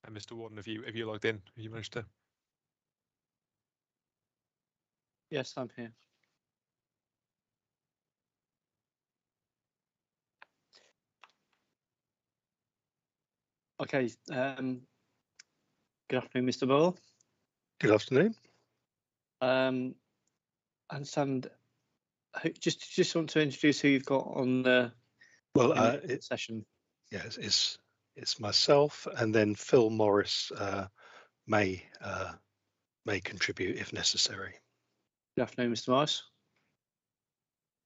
And Mr. Warden, have you logged in? Have you managed to? Yes, I'm here. Okay. Good afternoon, Mr. Burrell. Good afternoon. I understand. Just want to introduce who you've got on the session. Yes, it's myself, and then Phil Morris may contribute if necessary. Good afternoon, Mr. Morris.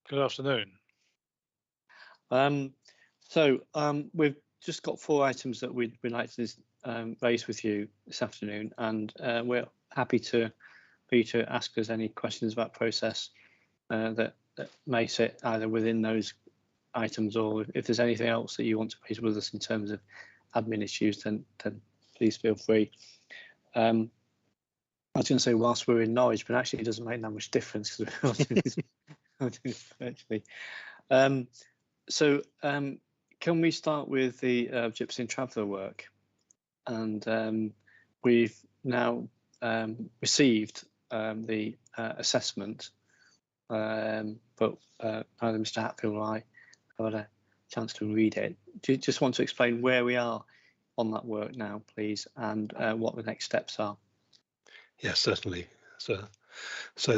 Good afternoon. We've just got 4 items that we'd like to raise with you this afternoon, and we're happy for you to ask us any questions about process that may sit either within those items, or if there's anything else that you want to raise with us in terms of admin issues, then please feel free. I was going to say whilst we're in Norwich, but actually it doesn't make that much difference because we're doing this virtually. Can we start with the Gypsum Traveller work? And we've now received the assessment, but neither Mr. Hatfield or I have had a chance to read it. Do you just want to explain where we are on that work now, please, and what the next steps are? Yes, certainly. So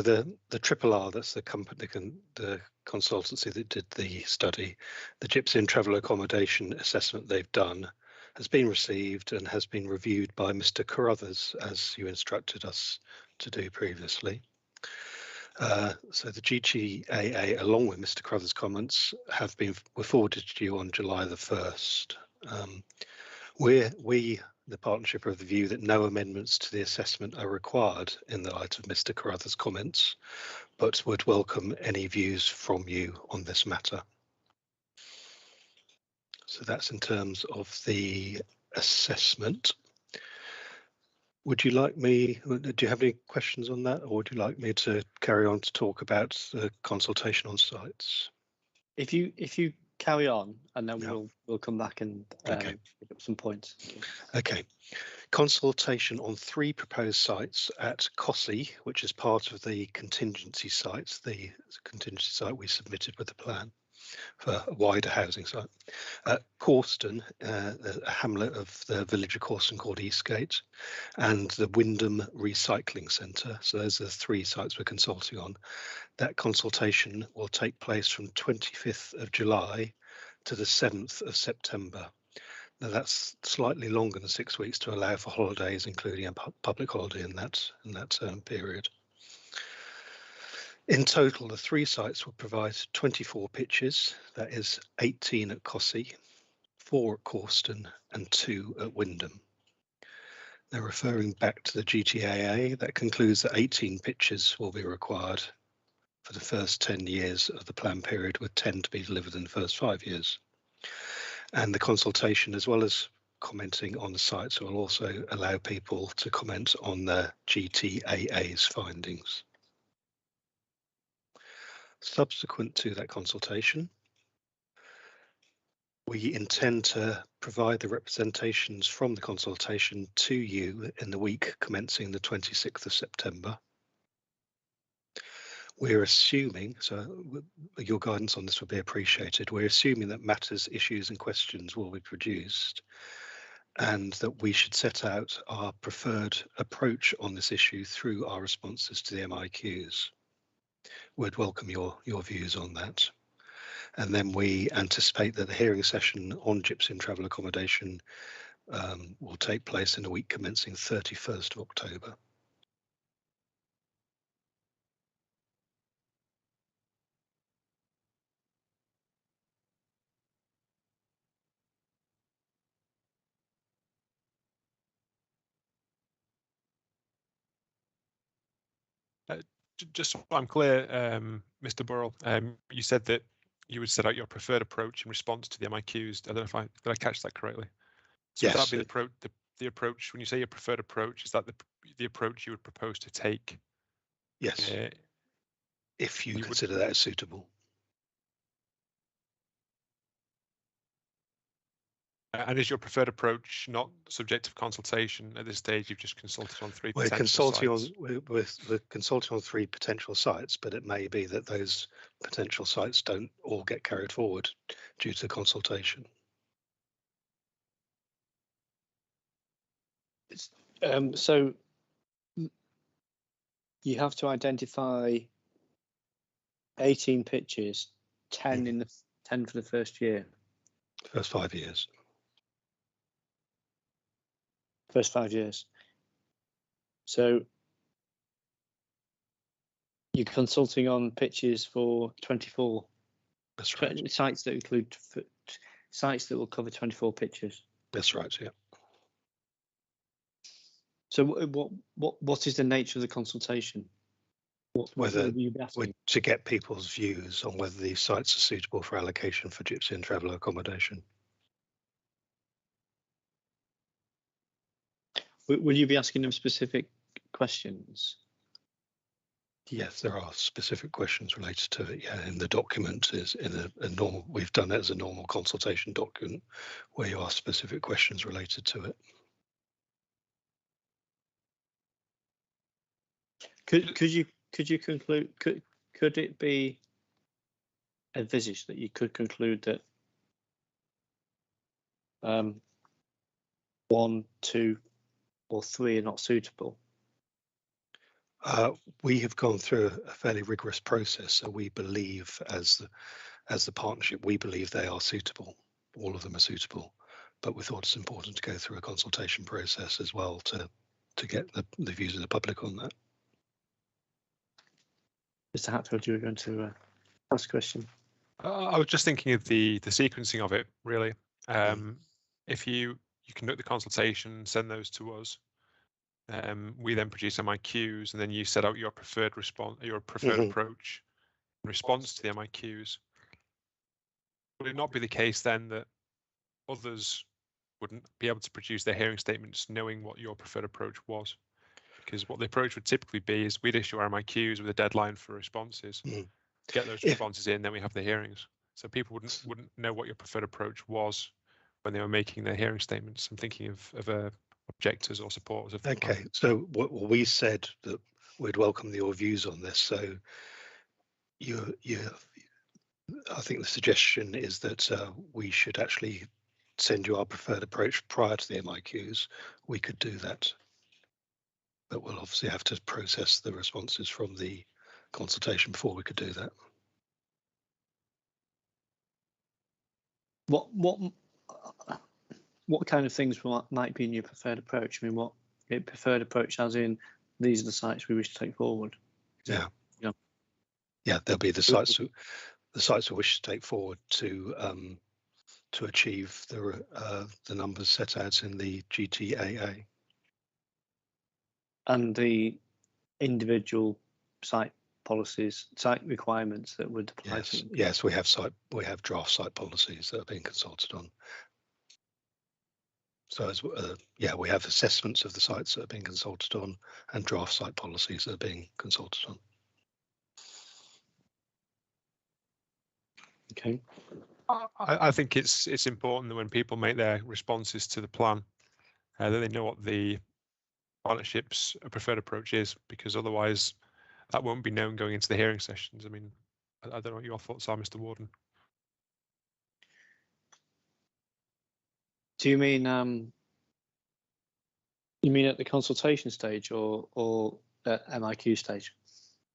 the Triple R, that's the company, the consultancy that did the study, the Gypsum Travel Accommodation assessment they've done has been received and has been reviewed by Mr. Carruthers, as you instructed us to do previously. So the GTAA, along with Mr. Carruthers' comments, were forwarded to you on July the 1st. We, the partnership, are of the view that no amendments to the assessment are required in the light of Mr. Carruthers' comments, but would welcome any views from you on this matter. So that's in terms of the assessment. Would you like me, do you have any questions on that, or would you like me to carry on to talk about the consultation on sites? If you carry on, and then we'll come back and pick up some points. Okay. Consultation on 3 proposed sites at Cossey, which is part of the contingency sites, the contingency site we submitted with the plan for a wider housing site. Corston, a hamlet of the village of Corston called Eastgate, and the Wyndham Recycling Centre. So those are the 3 sites we're consulting on. That consultation will take place from 25th of July to the 7th of September. Now that's slightly longer than 6 weeks to allow for holidays, including a public holiday in that period. In total, the 3 sites will provide 24 pitches, that is 18 at Cossey, 4 at Corston and 2 at Wyndham. Now, referring back to the GTAA, that concludes that 18 pitches will be required for the first 10 years of the plan period, with 10 to be delivered in the first 5 years. And the consultation, as well as commenting on the sites, will also allow people to comment on the GTAA's findings. Subsequent to that consultation, we intend to provide the representations from the consultation to you in the week commencing the 26th of September. We're assuming, so your guidance on this would be appreciated, we're assuming that matters, issues and questions will be produced, and that we should set out our preferred approach on this issue through our responses to the MIQs. We'd welcome your views on that. And then we anticipate that the hearing session on Gypsum Travel Accommodation will take place in a week commencing 31st of October. Just so I'm clear, Mr. Burrell, you said that you would set out your preferred approach in response to the MIQs. I don't know if did I catch that correctly? So would Yes. that be the approach, when you say your preferred approach, is that the approach you would propose to take? Yes, if you you would- consider that as suitable. And is your preferred approach not subject of consultation at this stage? You've just consulted on 3 We're potential consulting sites. on we're consulting on 3 potential sites, but it may be that those potential sites don't all get carried forward due to consultation. So you have to identify 18 pitches, 10 in the 10 for the first year, First 5 years. first 5 years. So you're consulting on pitches for 24 That's right. sites that include sites that will cover 24 pitches. That's right. Yeah. So what is the nature of the consultation? What Whether will you be asking? to get people's views on whether these sites are suitable for allocation for gypsy and traveller accommodation. Will you be asking them specific questions? Yes, there are specific questions related to it. Yeah, in the document is in a normal. We've done it as a normal consultation document where you ask specific questions related to it. Could you conclude? Could it be envisaged that you could conclude that 1, 2, or 3 are not suitable? We have gone through a fairly rigorous process, so we believe, as the partnership, we believe they are suitable. All of them are suitable, but we thought it's important to go through a consultation process as well to get the views of the public on that. Mr. Hatfield, you were going to ask a question. I was just thinking of the sequencing of it, really. If you conduct the consultation, send those to us. We then produce MIQs, and then you set out your preferred response, your preferred approach in response to the MIQs. Would it not be the case then that others wouldn't be able to produce their hearing statements knowing what your preferred approach was? Because what the approach would typically be is we'd issue our MIQs with a deadline for responses, get those responses in, then we have the hearings. So people wouldn't know what your preferred approach was when they were making their hearing statements. I'm thinking of objectors or supporters of the Okay, plan. so what we said that we'd welcome your views on this. So I think the suggestion is that we should actually send you our preferred approach prior to the MIQs. We could do that, but we'll obviously have to process the responses from the consultation before we could do that. What kind of things might be in your preferred approach? I mean, what preferred approach as in these are the sites we wish to take forward? Yeah, Yeah. there'll be the sites we wish to take forward to achieve the numbers set out in the GTAA. And the individual site policies, site requirements that would apply Yes, to them. yes, we have draft site policies that are being consulted on. So as we have assessments of the sites that are being consulted on and draft site policies that are being consulted on. Okay. I think it's important that when people make their responses to the plan, that they know what the partnership's preferred approach is, because otherwise that won't be known going into the hearing sessions. I mean, I don't know what your thoughts are, Mr. Warden. Do you mean at the consultation stage or at MIQ stage?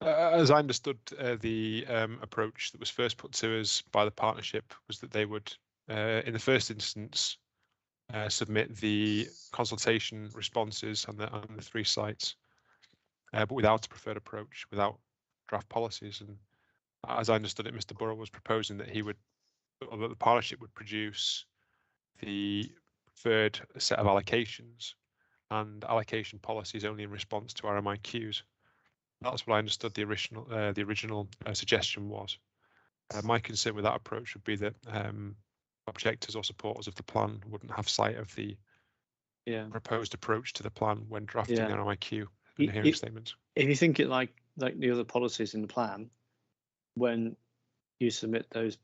As I understood, the approach that was first put to us by the partnership was that they would, in the first instance, submit the consultation responses on the 3 sites, but without a preferred approach, without draft policies. And as I understood it, Mr. Burrell was proposing that the partnership would produce the preferred set of allocations and allocation policies only in response to our MIQs. That's what I understood the original suggestion was. My concern with that approach would be that objectors or supporters of the plan wouldn't have sight of the Yeah. proposed approach to the plan when drafting Yeah. RMIQ and It- hearing it- statements. If you think it like the other policies in the plan, when you submit those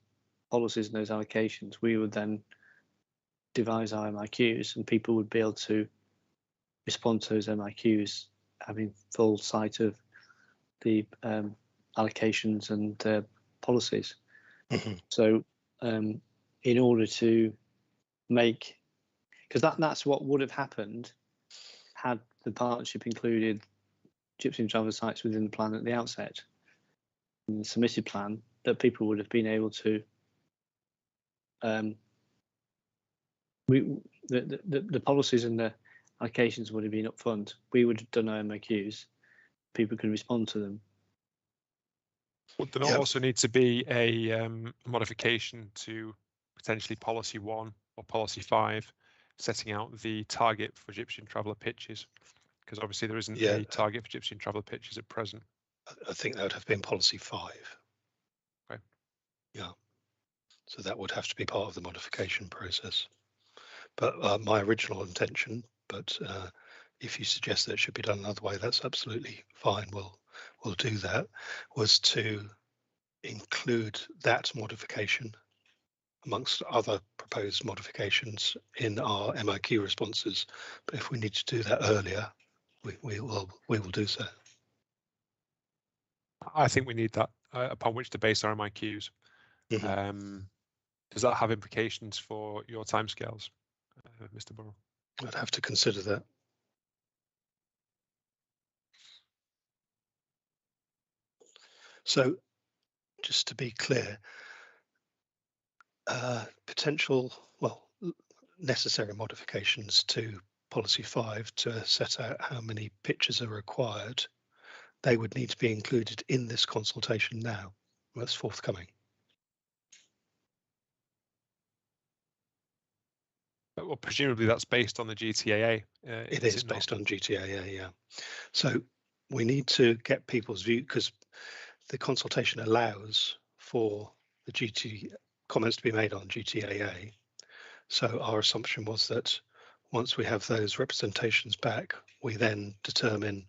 policies and those allocations, we would then devise our MIQs, and people would be able to respond to those MIQs, having full sight of the allocations and policies. Mhm. So in order to make, because that's what would have happened had the partnership included gypsum travel sites within the plan at the outset, in the submitted plan, that people would have been able to the policies and the allocations would have been up front. We would have done our MOQs. People could respond to them. Would there not Yep. also need to be a modification to potentially policy 1 or policy 5, setting out the target for Gypsum Traveller pitches? Because obviously there isn't Yeah. a target for Gypsum Traveller pitches at present. I think that would have been policy 5. Okay. Yeah. So that would have to be part of the modification process. But my original intention, but if you suggest that it should be done another way, that's absolutely fine. We'll do that, was to include that modification amongst other proposed modifications in our MIQ responses. But if we need to do that earlier, we will do so. I think we need that upon which to base our MIQs. Mhm. Does that have implications for your timescales, Mr. Burrow? I'd have to consider that. So just to be clear, potential, well, necessary modifications to policy 5 to set out how many pitches are required, they would need to be included in this consultation now. That's forthcoming. Well, presumably that's based on the GTAA. It is based on GTAA, yeah. So we need to get people's view, because the consultation allows for the GT comments to be made on GTAA. So our assumption was that once we have those representations back, we then determine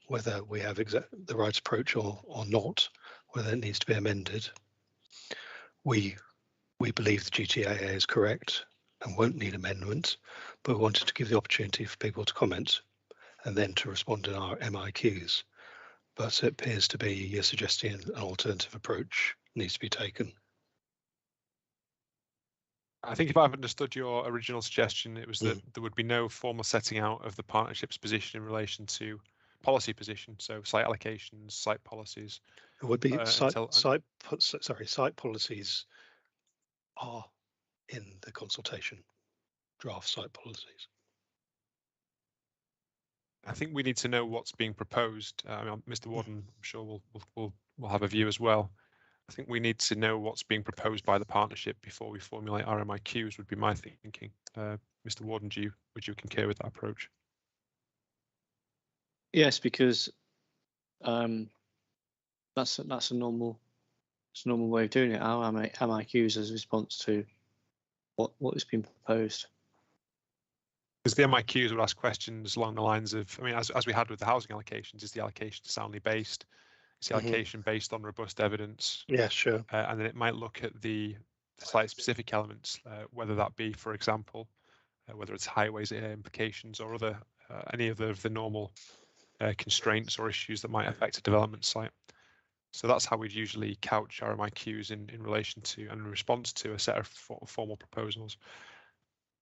whether we have the right approach or not, whether it needs to be amended. We believe the GTAA is correct and won't need amendment, but we wanted to give the opportunity for people to comment and then to respond in our MIQs. But it appears to be you're suggesting an alternative approach needs to be taken. I think if I've understood your original suggestion, it was that there would be no formal setting out of the partnership's position in relation to policy position, so site allocations, site policies. It would be site policies are in the consultation, draft site policies. I think we need to know what's being proposed. Mr. Warden, I'm sure we'll have a view as well. I think we need to know what's being proposed by the partnership before we formulate our MIQs, would be my thinking. Mr. Warden, would you concur with that approach? Yes, because that's a normal way of doing it. Our MIQs as a response to what is being proposed. Because the MIQs would ask questions along the lines of, I mean, as we had with the housing allocations, is the allocation soundly based? Is the allocation based on robust evidence? Yeah, sure. And then it might look at the site-specific elements, whether that be, for example, whether it's highways implications or other any of the normal constraints or issues that might affect a development site. So that's how we'd usually couch our MIQs in relation to and in response to a set of formal proposals.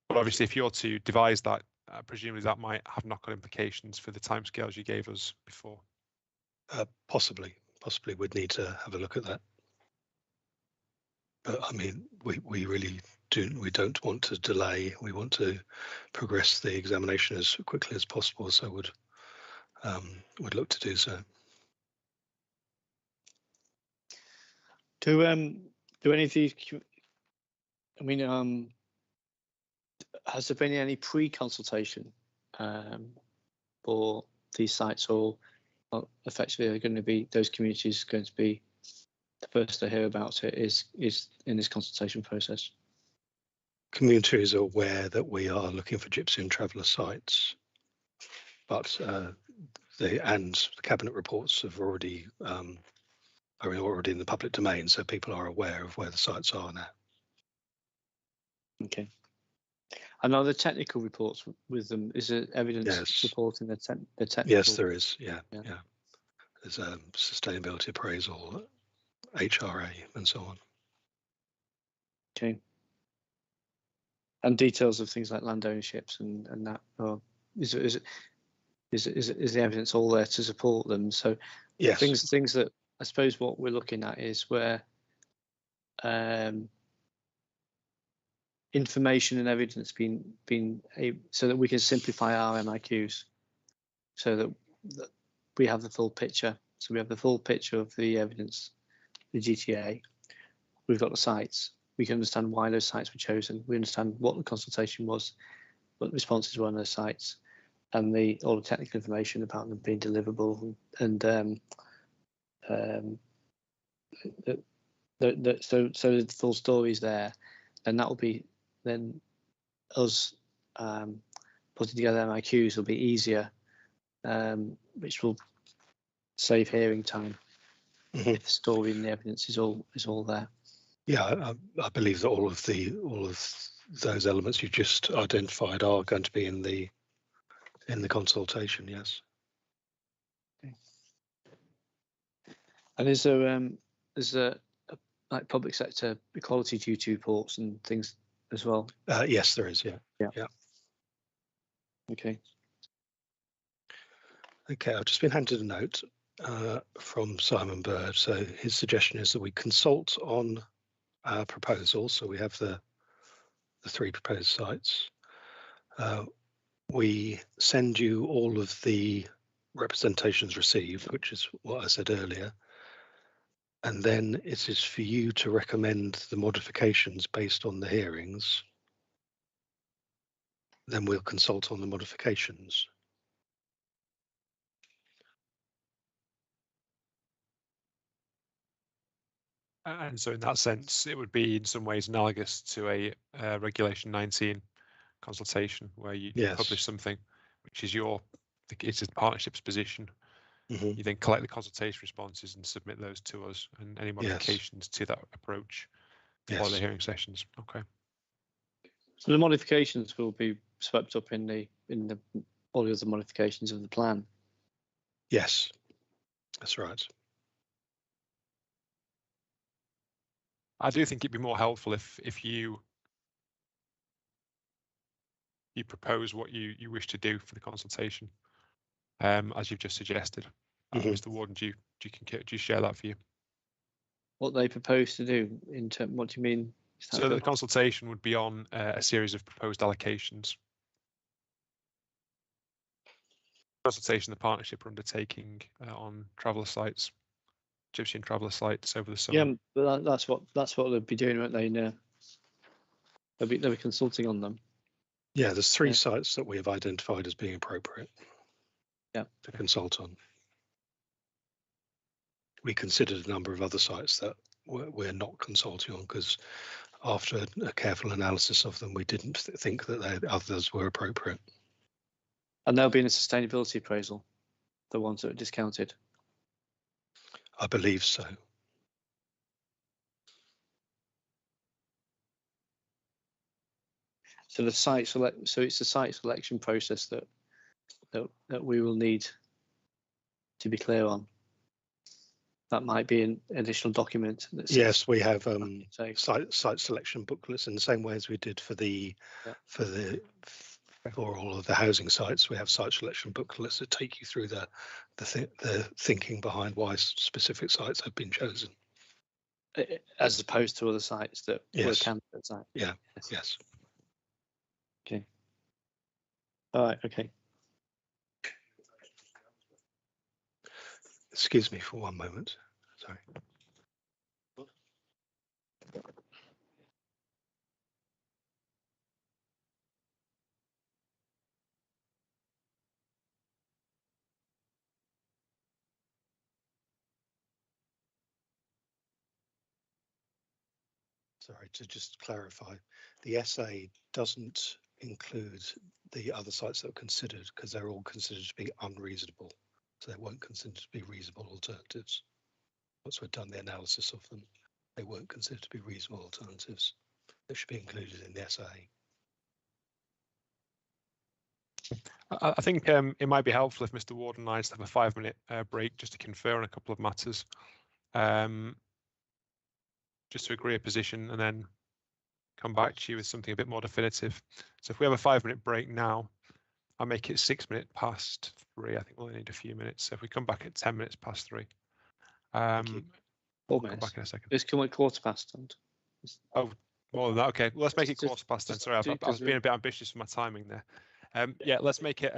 But obviously, if you're to devise that, presumably that might have knock-on implications for the timescales you gave us before. Possibly we'd need to have a look at that. But I mean, we really don't want to delay. We want to progress the examination as quickly as possible. So would look to do so. Do any of these? I mean, has there been any pre-consultation for these sites, or effectively are going to be those communities going to be the first to hear about it? Is in this consultation process? community is aware that we are looking for Gypsy and Traveller sites, but the cabinet reports have already are already in the public domain, so people are aware of where the sites are now. Okay. And are the technical reports with them? Is there evidence Yes. supporting the technical? Yes, there is. Yeah. Yeah. There's a sustainability appraisal, HRA, and so on. Okay. And details of things like land ownerships and that, or is the evidence all there to support them? So Yes. things that I suppose what we're looking at is where information and evidence being so that we can simplify our MIQs, so that we have the full picture. So we have the full picture of the evidence, the GTA. We've got the sites. We can understand why those sites were chosen. We understand what the consultation was, what the responses were on those sites, and all the technical information about them being deliverable. And so the full story is there, and that will be then us putting together MIQs will be easier, which will save hearing time if the story and the evidence is all there. Yeah, I believe that all of those elements you just identified are going to be in the consultation. Yes. Okay. And is there like public sector equality duty reports and things as well? Yes, there is. Yeah. Okay. Okay, I've just been handed a note from Simon Bird. So his suggestion is that we consult on our proposal. So we have the 3 proposed sites. We send you all of the representations received, which is what I said earlier. And then it is for you to recommend the modifications based on the hearings. Then we'll consult on the modifications. And so in that sense, it would be in some ways analogous to a Regulation 19 consultation where you publish something, which is it's a partnership's position. You then collect the consultation responses and submit those to us, and any modifications to that approach for the hearing sessions. Okay. So the modifications will be swept up in all the other modifications of the plan. Yes, that's right. I do think it'd be more helpful if you propose what you wish to do for the consultation, as you've just suggested. Mr. Warden, do you share that view? What they propose to do in terms, what do you mean? So the consultation would be on a series of proposed allocations. Consultation the partnership are undertaking on traveller sites, Gypsy and Traveller sites over the summer. Yeah, but that's what they'll be doing, won't they? They'll be consulting on them. Yeah, there's 3 sites that we have identified as being appropriate. To consult on. We considered a number of other sites that we're not consulting on because after a careful analysis of them, we didn't think that others were appropriate. And they'll be in a sustainability appraisal, the ones that are discounted. I believe so. So the site so it's the site selection process that we will need to be clear on. That might be an additional document. Yes, we have site selection booklets in the same way as we did for all of the housing sites. We have site selection booklets that take you through the thinking behind why specific sites have been chosen, as opposed to other sites that were candidate sites. Yeah. Yes. Okay. All right. Okay. Excuse me for one moment. Sorry. sorry, to just clarify, the SA doesn't include the other sites that are considered because they're all considered to be unreasonable. So they weren't considered to be reasonable alternatives. Once we've done the analysis of them, they weren't considered to be reasonable alternatives. They should be included in the SA. I think it might be helpful if Mr. Ward and I just have a 5-minute break just to confer on a couple of matters, just to agree a position and then come back to you with something a bit more definitive. So if we have a 5-minute break now, I'll make it 6 minutes past 3. I think we'll only need a few minutes. So if we come back at 10 minutes past 3, Four we'll come minutes. back in a second. Just come at quarter past. And Oh, more than that. Okay, well, let's make it Just- quarter past then. just Sorry, I do- was being a bit ambitious for my timing there. Yeah, let's make it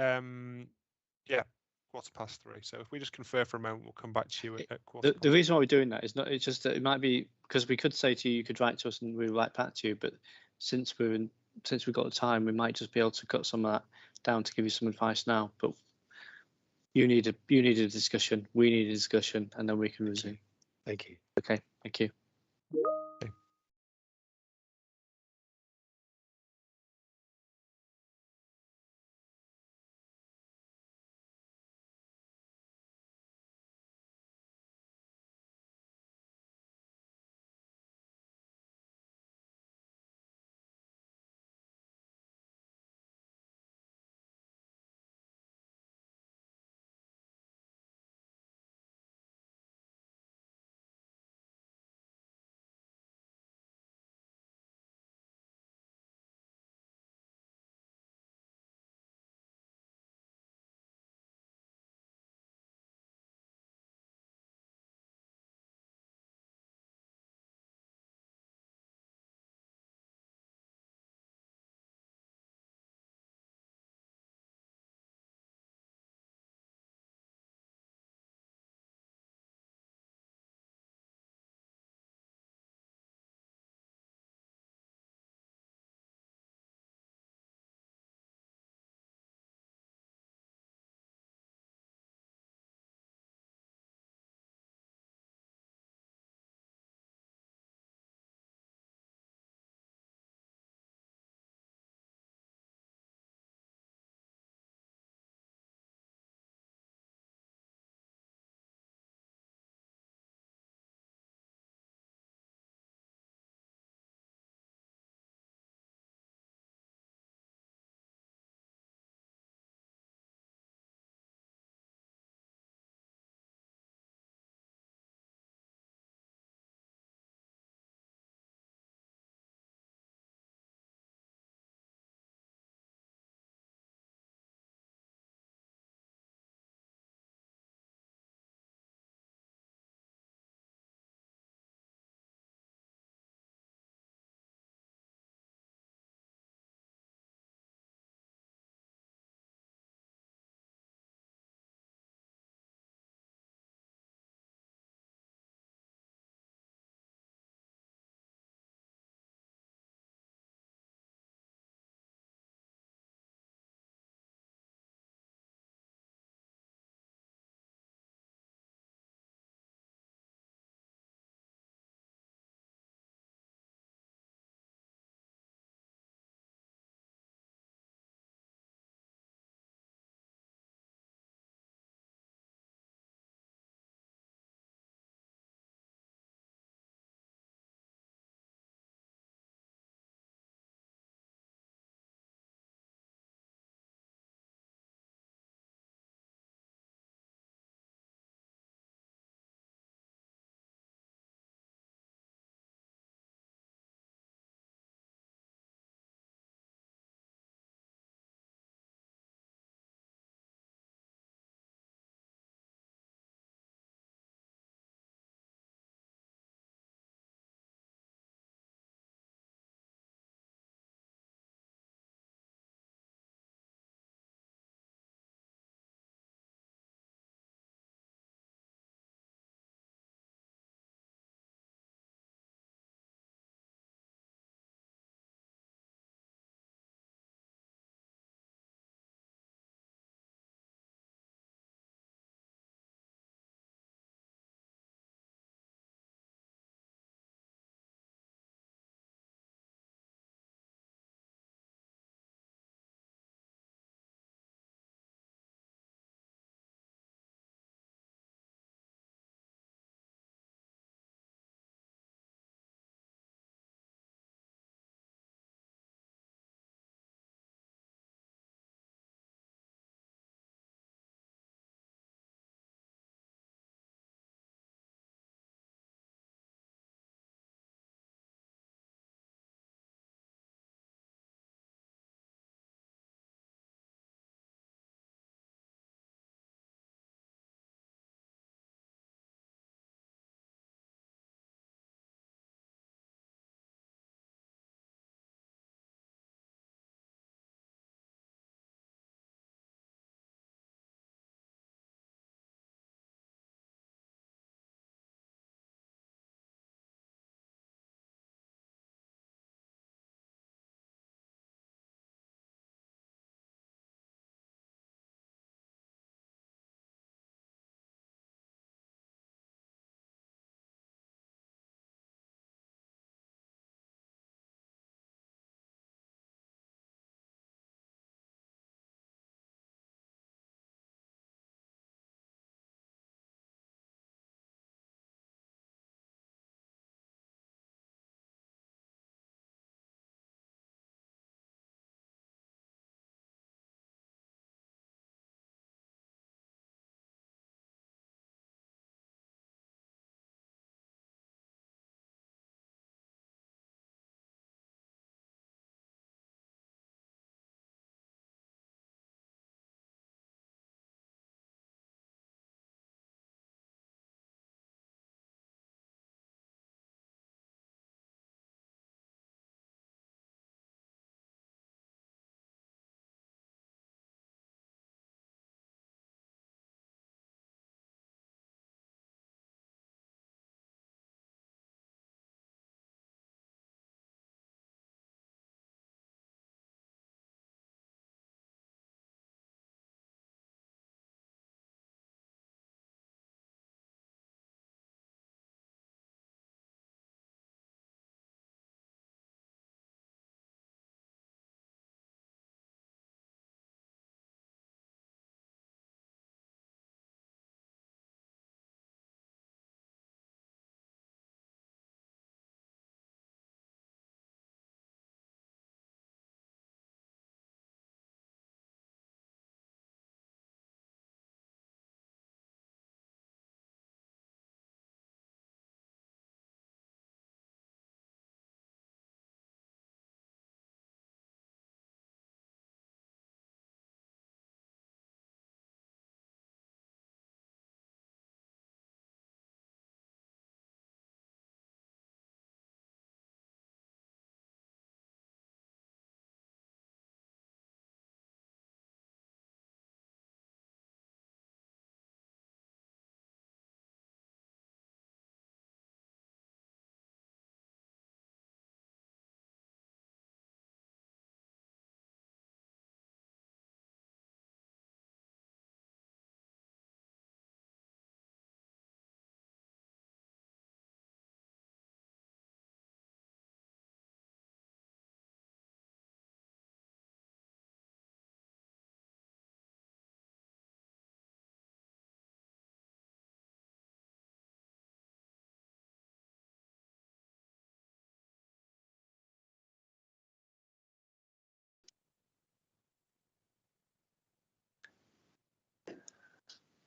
quarter past 3. So if we just confer for a moment, we'll come back to you at quarter past. The reason why we're doing that is not. It's just that it might be because we could say to you, you could write to us and we'll write back to you. But since we've got the time, we might just be able to cut some of that down to give you some advice now. But you need a discussion. We need a discussion, and then we can resume. Thank you. Okay. Thank you.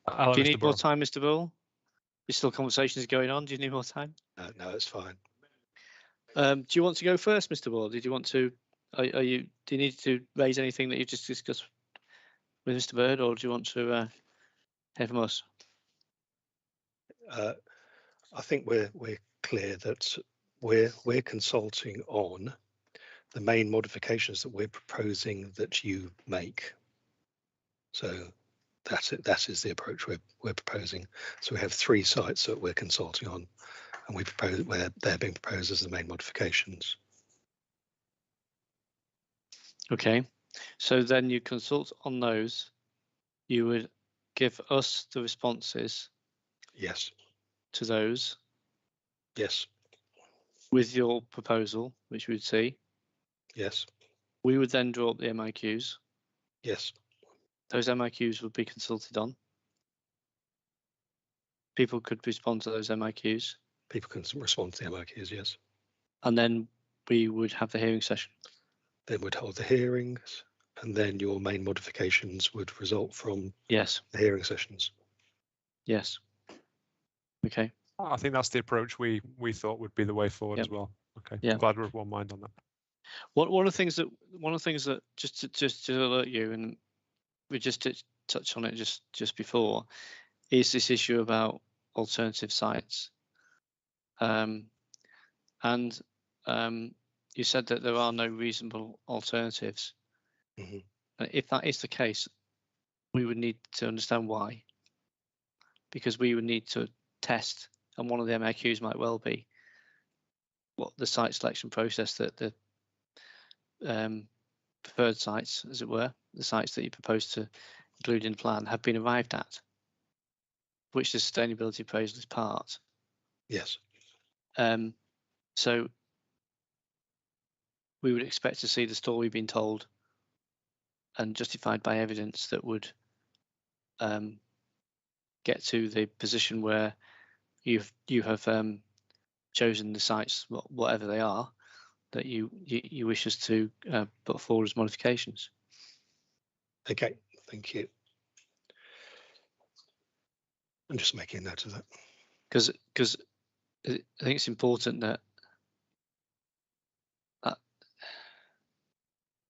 I'll let Do you Mr. need more Burrow. time, Mr. Bull? Is still conversations going on? Do you need more time? No, it's fine. Do you want to go first, Mr. Bull? Did you want to? Are you? Do you need to raise anything that you just discussed with Mr. Bird, or do you want to hear from us? I think we're clear that we're consulting on the main modifications that we're proposing that you make. So that's it. That is the approach we're proposing. So we have 3 sites that we're consulting on, and we propose where they're being proposed as the main modifications. Okay, so then you consult on those. You would give us the responses Yes. to those Yes. with your proposal, which we would see. Yes. We would then draw up the MIQs. Yes. Those MIQs would be consulted on. People could respond to those MIQs. People can respond to the MIQs. Yes. And then we would have the hearing session. Then we'd hold the hearings, and then your main modifications would result from Yes. the hearing sessions. Yes. Okay. I think that's the approach we thought would be the way forward Yep. as well. Okay. Yeah. I'm glad we're of one mind on that. One of the things that just to alert you, and we just did touch on it just before, is this issue about alternative sites. You said that there are no reasonable alternatives. Mhm. And if that is the case, we would need to understand why, because we would need to test, and one of the MIQs might well be what the site selection process that the preferred sites, as it were, the sites that you propose to include in the plan, have been arrived at, which the sustainability appraisal is part. Yes. So we would expect to see the story being told and justified by evidence that would get to the position where you have chosen the sites, whatever they are, that you wish us to put forward as modifications. Okay. Thank you. I'm just making a note of that. Because I think it's important that that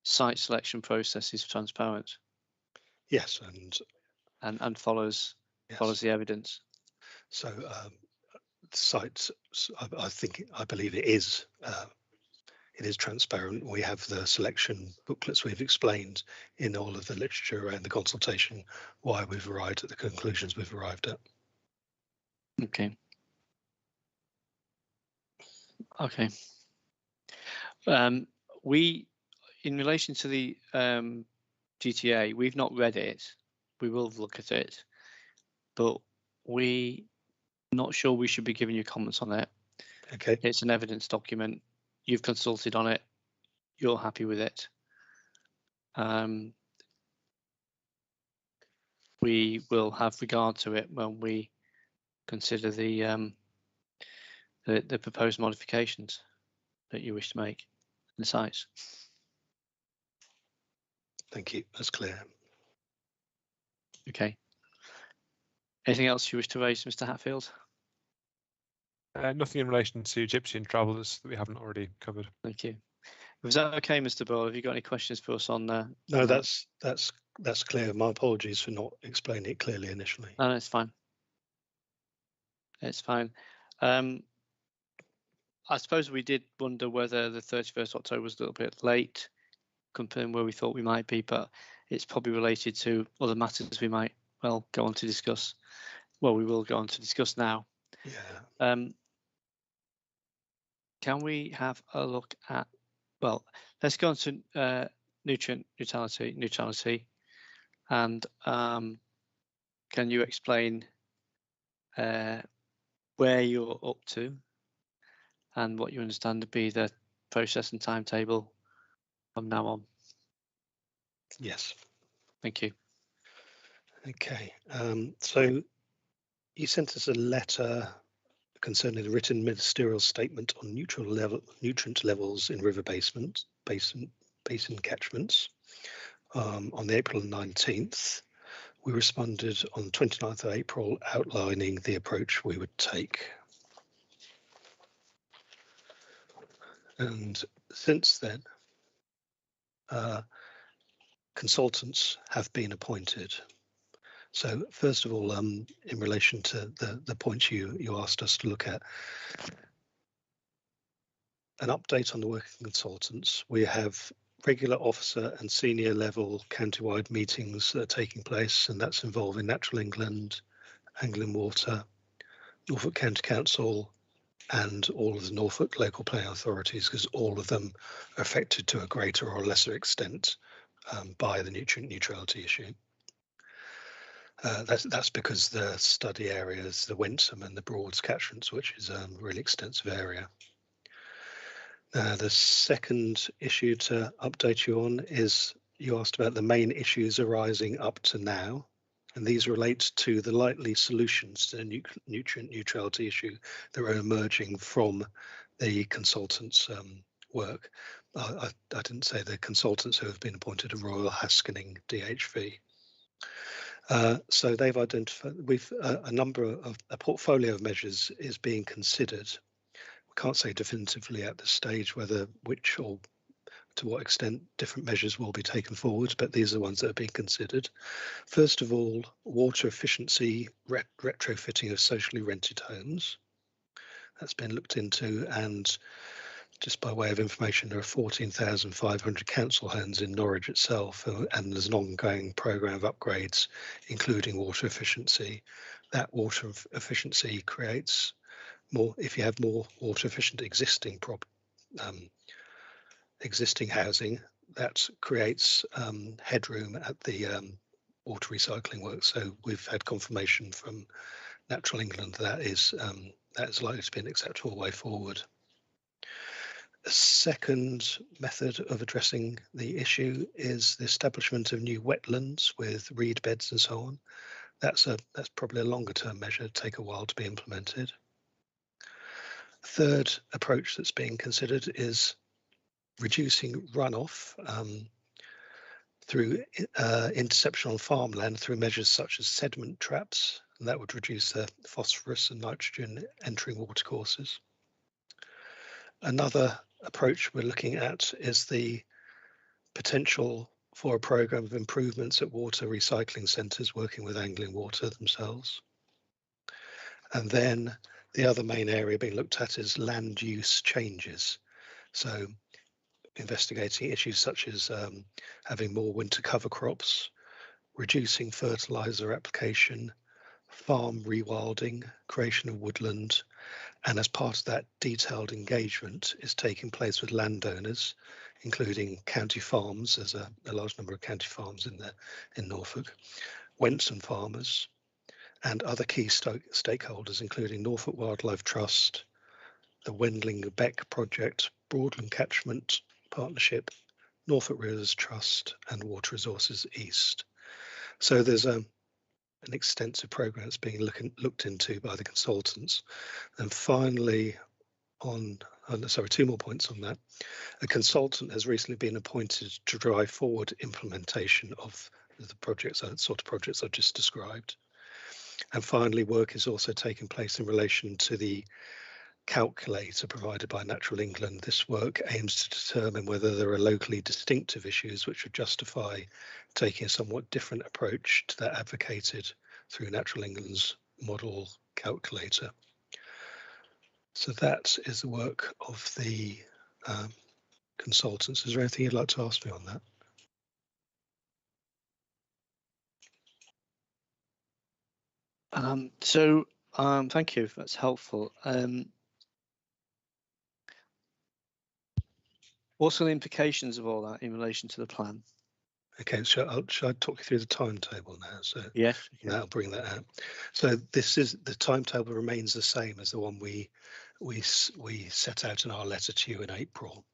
site selection process is transparent. Yes, and follows the evidence. So sites, I believe it is transparent. We have the selection booklets we've explained in all of the literature around the consultation why we've arrived at the conclusions we've arrived at. Okay. We, in relation to the GTA, we've not read it. We will look at it, but we're not sure we should be giving you comments on it. Okay. It's an evidence document. You've consulted on it. You're happy with it. We will have regard to it when we consider the proposed modifications that you wish to make in the sites. Thank you. That's clear. Okay. Anything else you wish to raise, Mr. Hatfield? Nothing in relation to Gypsy and Travellers that we haven't already covered. Thank you. Was that okay, Mr. Bull? Have you got any questions for us on that? No, that's clear. My apologies for not explaining it clearly initially. No, it's fine. It's fine. I suppose we did wonder whether the 31st October was a little bit late compared where we thought we might be, but it's probably related to other matters we might well go on to discuss. Well, we will go on to discuss now. Yeah. Can we have a look at, well, let's go on to nutrient neutrality, and can you explain where you're up to and what you understand to be the process and timetable from now on? Yes. Thank you. Okay. So you sent us a letter concerning the written ministerial statement on nutrient levels in river basin catchments on the April 19th, we responded on 29th of April outlining the approach we would take. And since then, consultants have been appointed. So first of all, in relation to the points you asked us to look at, an update on the working consultants. We have regular officer and senior level county-wide meetings that are taking place, and that's involving Natural England, Anglian Water, Norfolk County Council, and all of the Norfolk local planning authorities, because all of them are affected to a greater or lesser extent by the nutrient neutrality issue. That's because the study areas, the Wentham and the Broads catchments, which is a really extensive area. The second issue to update you on is you asked about the main issues arising up to now, and these relate to the likely solutions to the nutrient neutrality issue that are emerging from the consultants' work. I didn't say the consultants who have been appointed to Royal Haskelley DHV. So they've identified a portfolio of measures is being considered. We can't say definitively at this stage whether which or to what extent different measures will be taken forward, but these are the ones that are being considered. First of all, water efficiency retrofitting of socially rented homes. That's been looked into, and just by way of information, there are 14,500 council homes in Norwich itself, and there's an ongoing programme of upgrades, including water efficiency. That water efficiency creates more, if you have more water efficient existing housing, that creates headroom at the water recycling work. So we've had confirmation from Natural England that is likely to be an acceptable way forward. A second method of addressing the issue is the establishment of new wetlands with reed beds and so on. That's probably a longer term measure, take a while to be implemented. A third approach that's being considered is reducing runoff through interception on farmland through measures such as sediment traps, and that would reduce the phosphorus and nitrogen entering watercourses. Another approach we're looking at is the potential for a programme of improvements at water recycling centres working with Anglian Water themselves. And then the other main area being looked at is land use changes. So investigating issues such as having more winter cover crops, reducing fertiliser application, farm rewilding, creation of woodland, and as part of that, detailed engagement is taking place with landowners, including county farms. There's a large number of county farms in Norfolk, Wentham farmers, and other key stakeholders, including Norfolk Wildlife Trust, the Wendling Beck Project, Broadland Catchment Partnership, Norfolk Rivers Trust, and Water Resources East. So there's an extensive programme that's being looked into by the consultants. And finally, two more points on that. A consultant has recently been appointed to drive forward implementation of the projects, sort of projects I've just described. And finally, work is also taking place in relation to the calculator provided by Natural England. This work aims to determine whether there are locally distinctive issues which would justify taking a somewhat different approach to that advocated through Natural England's model calculator. So that is the work of the consultants. Is there anything you'd like to ask me on that? Thank you, that's helpful. What are the implications of all that in relation to the plan? Okay, shall I talk you through the timetable now? So yes, that'll bring that out. So this is the timetable remains the same as the one we set out in our letter to you in April.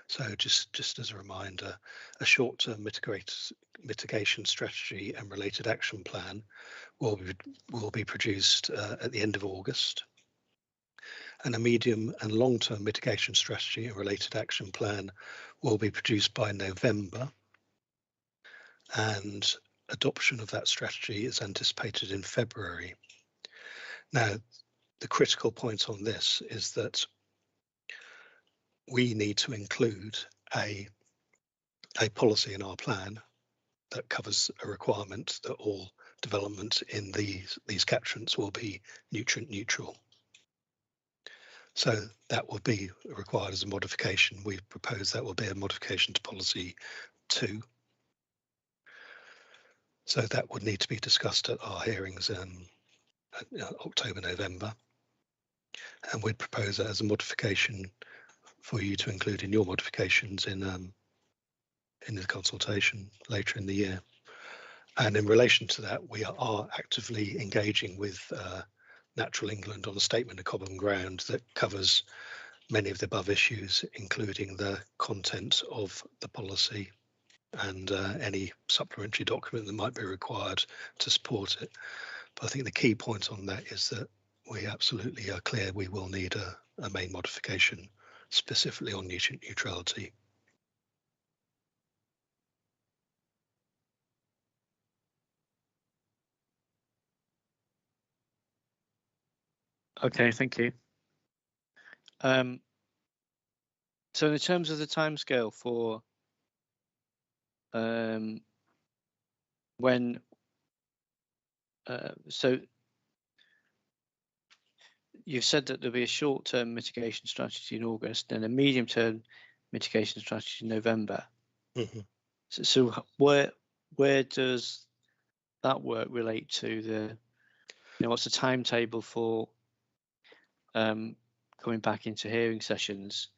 So just as a reminder, a short-term mitigation strategy and related action plan will be produced at the end of August. And a medium and long-term mitigation strategy and related action plan will be produced by November. And adoption of that strategy is anticipated in February. Now, the critical point on this is that we need to include a policy in our plan that covers a requirement that all development in these catchments will be nutrient neutral. So that will be required as a modification. We propose that will be a modification to policy 2. So that would need to be discussed at our hearings in October, November. And we'd propose that as a modification for you to include in your modifications in the consultation later in the year. And in relation to that, we are actively engaging with Natural England on a statement of common ground that covers many of the above issues, including the content of the policy and any supplementary document that might be required to support it. But I think the key point on that is that we absolutely are clear we will need a main modification specifically on nutrient neutrality. Okay, thank you. So in terms of the timescale for when, so you've said that there'll be a short-term mitigation strategy in August and a medium-term mitigation strategy in November. Mm-hmm. So where does that work relate to the, what's the timetable for coming back into hearing sessions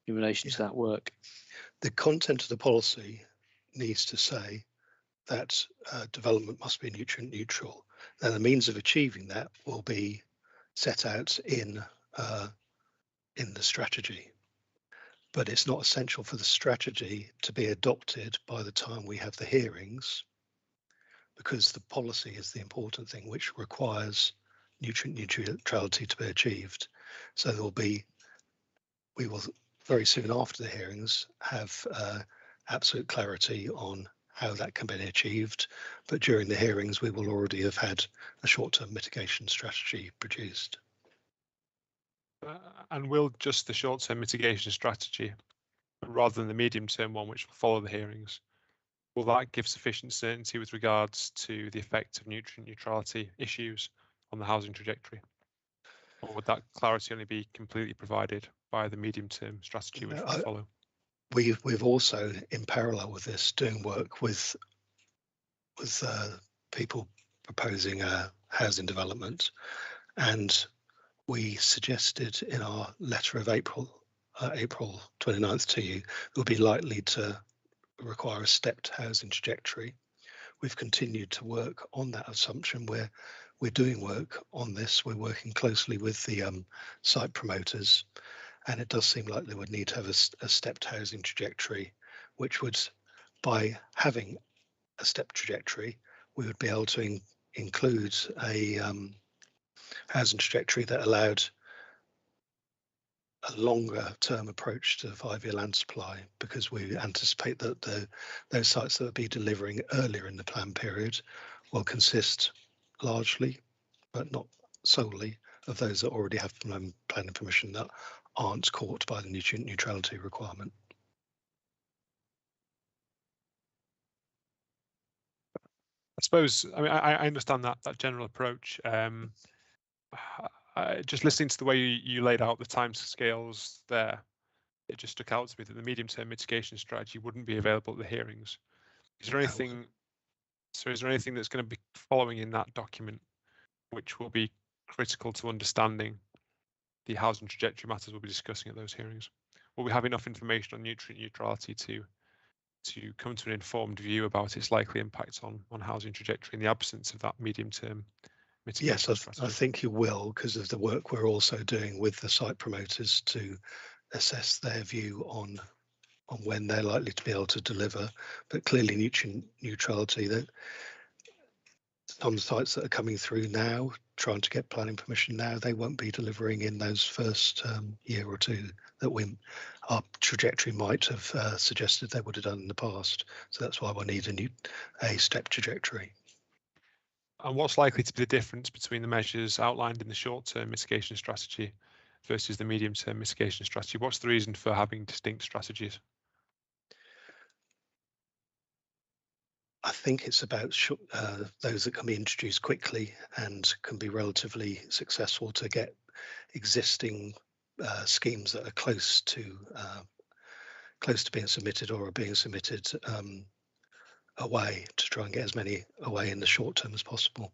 in relation to that work? The content of the policy needs to say that development must be nutrient neutral. Then the means of achieving that will be set out in the strategy. But it's not essential for the strategy to be adopted by the time we have the hearings, because the policy is the important thing, which requires nutrient neutrality to be achieved. So we will very soon after the hearings have absolute clarity on how that can be achieved. But during the hearings, we will already have had a short-term mitigation strategy produced. And will just the short-term mitigation strategy, rather than the medium-term one, which will follow the hearings, will that give sufficient certainty with regards to the effect of nutrient neutrality issues on the housing trajectory? Or would that clarity only be completely provided by the medium-term strategy which will follow? We've also, in parallel with this, doing work with people proposing a housing development, and we suggested in our letter of April 29th to you, it would be likely to require a stepped housing trajectory. We've continued to work on that assumption where we're doing work on this. We're working closely with the site promoters, and it does seem like they would need to have a stepped housing trajectory, which would, by having a stepped trajectory, we would be able to include a housing trajectory that allowed a longer term approach to 5-year land supply, because we anticipate that those sites that will be delivering earlier in the plan period will consist largely, but not solely, of those that already have planning permission that aren't caught by the nutrient neutrality requirement. I suppose, I mean, I understand that general approach. Just listening to the way you laid out the timescales there, it just stuck out to me that the medium-term mitigation strategy wouldn't be available at the hearings. Is there anything? So, is there anything that's going to be following in that document, which will be critical to understanding the housing trajectory matters we'll be discussing at those hearings? Will we have enough information on nutrient neutrality to come to an informed view about its likely impact on housing trajectory in the absence of that medium-term mitigation strategy? I think you will, because of the work we're also doing with the site promoters to assess their view on when they're likely to be able to deliver. But clearly nutrient neutrality, that some sites that are coming through now trying to get planning permission now, they won't be delivering in those first year or two that our trajectory might have suggested they would have done in the past. So that's why we need a step trajectory. And what's likely to be the difference between the measures outlined in the short-term mitigation strategy versus the medium-term mitigation strategy? What's the reason for having distinct strategies? I think it's about those that can be introduced quickly and can be relatively successful to get existing schemes that are close to being submitted or are being submitted away, to try and get as many away in the short term as possible.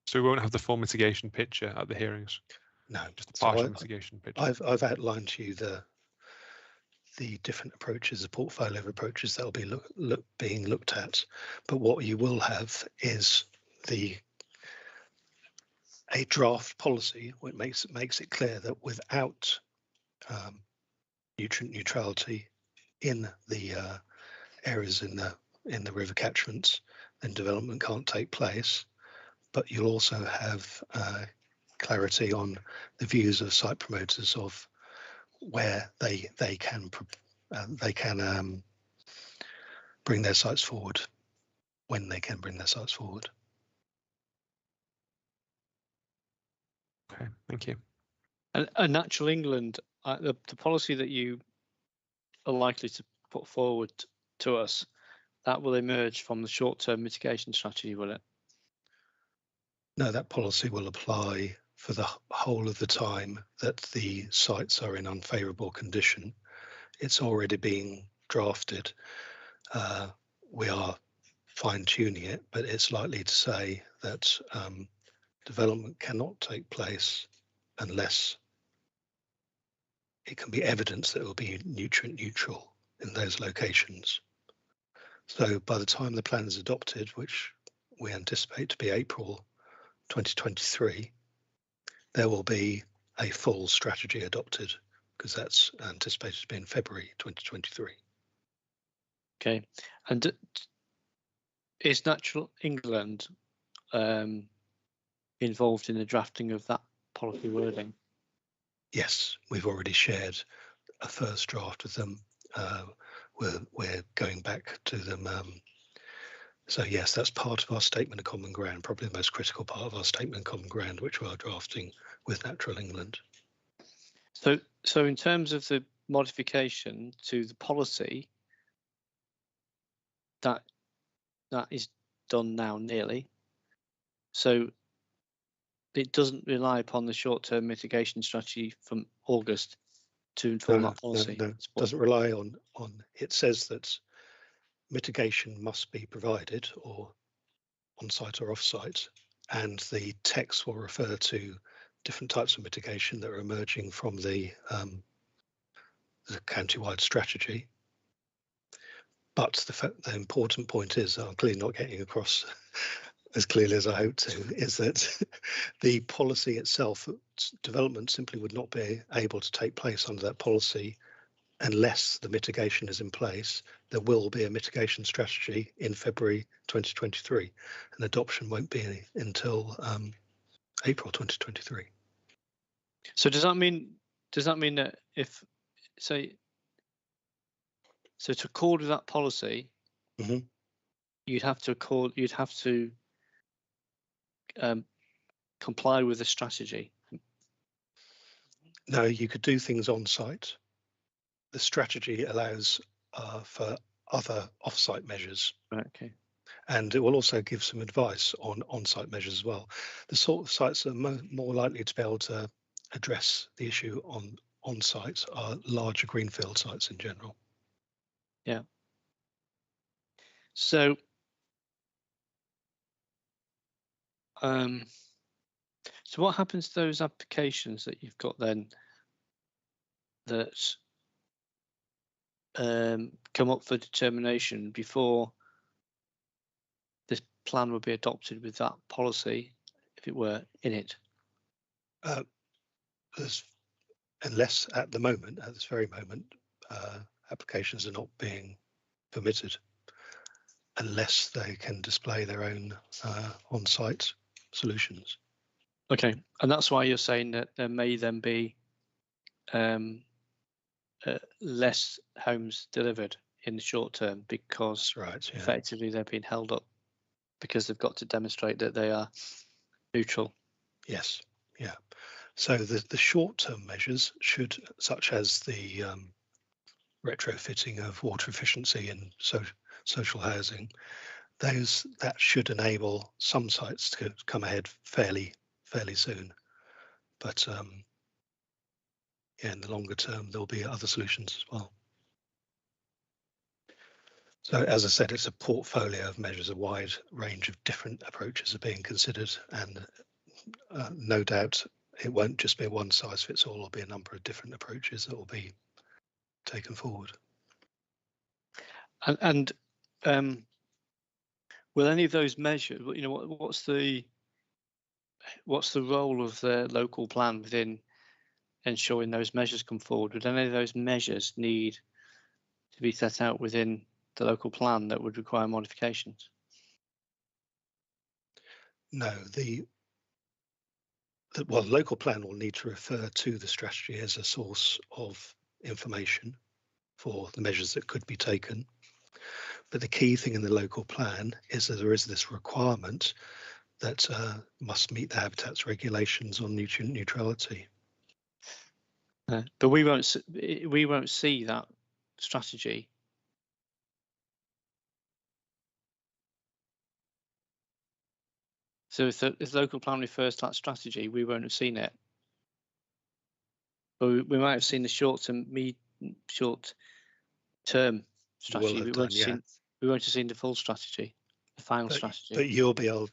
So we won't have the full mitigation picture at the hearings? No, just a partial mitigation picture. I've outlined to you the different approaches, the portfolio of approaches that will be being looked at, but what you will have is a draft policy which makes it clear that without nutrient neutrality in the areas in the river catchments, then development can't take place. But you'll also have clarity on the views of site promoters of where they can bring their sites forward, when they can bring their sites forward. Okay, thank you. And Natural England, the policy that you are likely to put forward to us, that will emerge from the short-term mitigation strategy, will it? No, that policy will apply for the whole of the time that the sites are in unfavourable condition. It's already being drafted. We are fine-tuning it, but it's likely to say that development cannot take place unless it can be evidence that it will be nutrient neutral in those locations. So by the time the plan is adopted, which we anticipate to be April 2023, there will be a full strategy adopted, because that's anticipated to be in February 2023. Okay, and is Natural England involved in the drafting of that policy wording? Yes, we've already shared a first draft with them. We're going back to them. So yes, that's part of our statement of common ground, probably the most critical part of our statement of common ground, which we are drafting with Natural England. So in terms of the modification to the policy, that is done now nearly. So it doesn't rely upon the short-term mitigation strategy from August to inform that policy. No, it doesn't rely on. It says that mitigation must be provided, or on-site or off-site, and the text will refer to different types of mitigation that are emerging from the county-wide strategy. But the important point is, I'm clearly not getting across as clearly as I hope to, is that the policy itself, development simply would not be able to take place under that policy unless the mitigation is in place. There will be a mitigation strategy in February 2023, and adoption won't be until April 2023. So does that mean that if, say, so to accord with that policy, you'd have to comply with the strategy? No, you could do things on site. The strategy allows for other off-site measures. Right, okay. And it will also give some advice on on-site measures as well. The sort of sites that are more likely to be able to address the issue on-site are larger greenfield sites in general. Yeah. So so what happens to those applications that you've got then that come up for determination before this plan would be adopted with that policy, if it were in it? Unless at the moment, at this very moment, applications are not being permitted. unless they can display their own on-site solutions. Okay, and that's why you're saying that there may then be less homes delivered in the short term because That's right. Yeah. effectively they're being held up because they've got to demonstrate that they are neutral. Yes. Yeah. So the short-term measures should, such as the retrofitting of water efficiency in social housing, that should enable some sites to come ahead fairly soon. But yeah, in the longer term, there'll be other solutions as well. So as I said, it's a portfolio of measures. A wide range of different approaches are being considered, and no doubt it won't just be a one size fits all. There'll be a number of different approaches that will be taken forward. And will any of those measures, you know, what's the role of the local plan within ensuring those measures come forward? Would any of those measures need to be set out within the local plan that would require modifications? No, the local plan will need to refer to the strategy as a source of information for the measures that could be taken. But the key thing in the local plan is that there is this requirement that must meet the habitats regulations on nutrient neutrality. But we won't see that strategy. So if the local plan refers to that strategy, we won't have seen it. But we might have seen the short term strategy. We won't have seen the full strategy, the final strategy. But you'll be able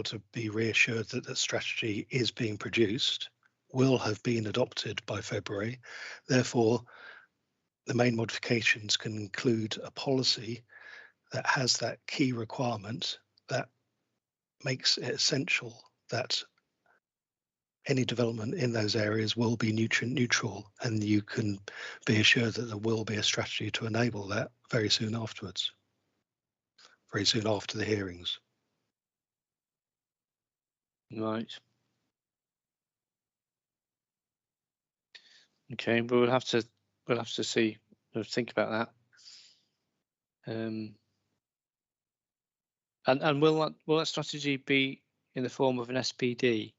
to be reassured that the strategy is being produced, will have been adopted by February. Therefore, the main modifications can include a policy that has that key requirement that makes it essential that any development in those areas will be nutrient neutral, and you can be assured that there will be a strategy to enable that very soon afterwards, very soon after the hearings. Right. Okay, but we'll have to see, think about that. And will that strategy be in the form of an SPD?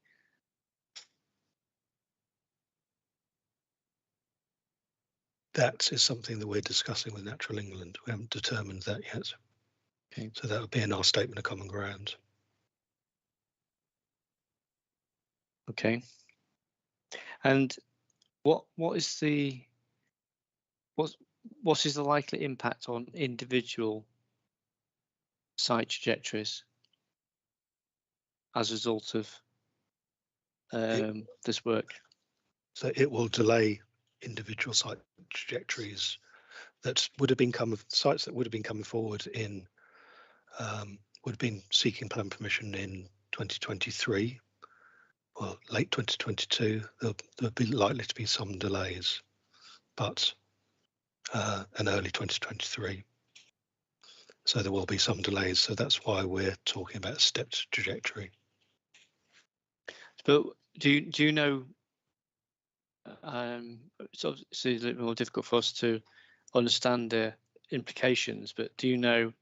That is something that we're discussing with Natural England. We haven't determined that yet. Okay. So that would be in our statement of common ground. Okay. And what is the likely impact on individual site trajectories as a result of this work? So it will delay individual site trajectories that would have been sites that would have been coming forward in would have been seeking plan permission in 2023 or late 2022. There'll be likely to be some delays, but and early 2023. So there will be some delays. So that's why we're talking about stepped trajectory. But do you know? So it's a little more difficult for us to understand the implications. But do you know,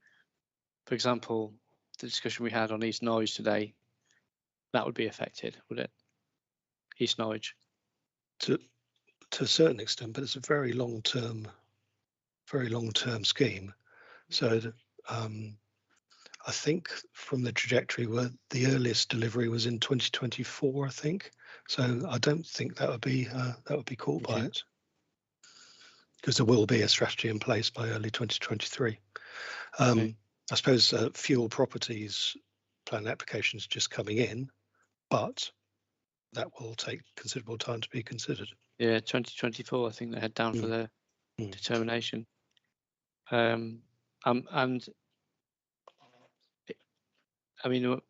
for example, the discussion we had on East Norwich today, that would be affected, would it? East Norwich. To a certain extent, but it's a very long term scheme. So I think from the trajectory where the earliest delivery was in 2024, I think. So I don't think that would be caught by it, because there will be a strategy in place by early 2023. I suppose fuel properties plan applications just coming in, but that will take considerable time to be considered. Yeah, 2024, I think they head down for their determination. And I mean,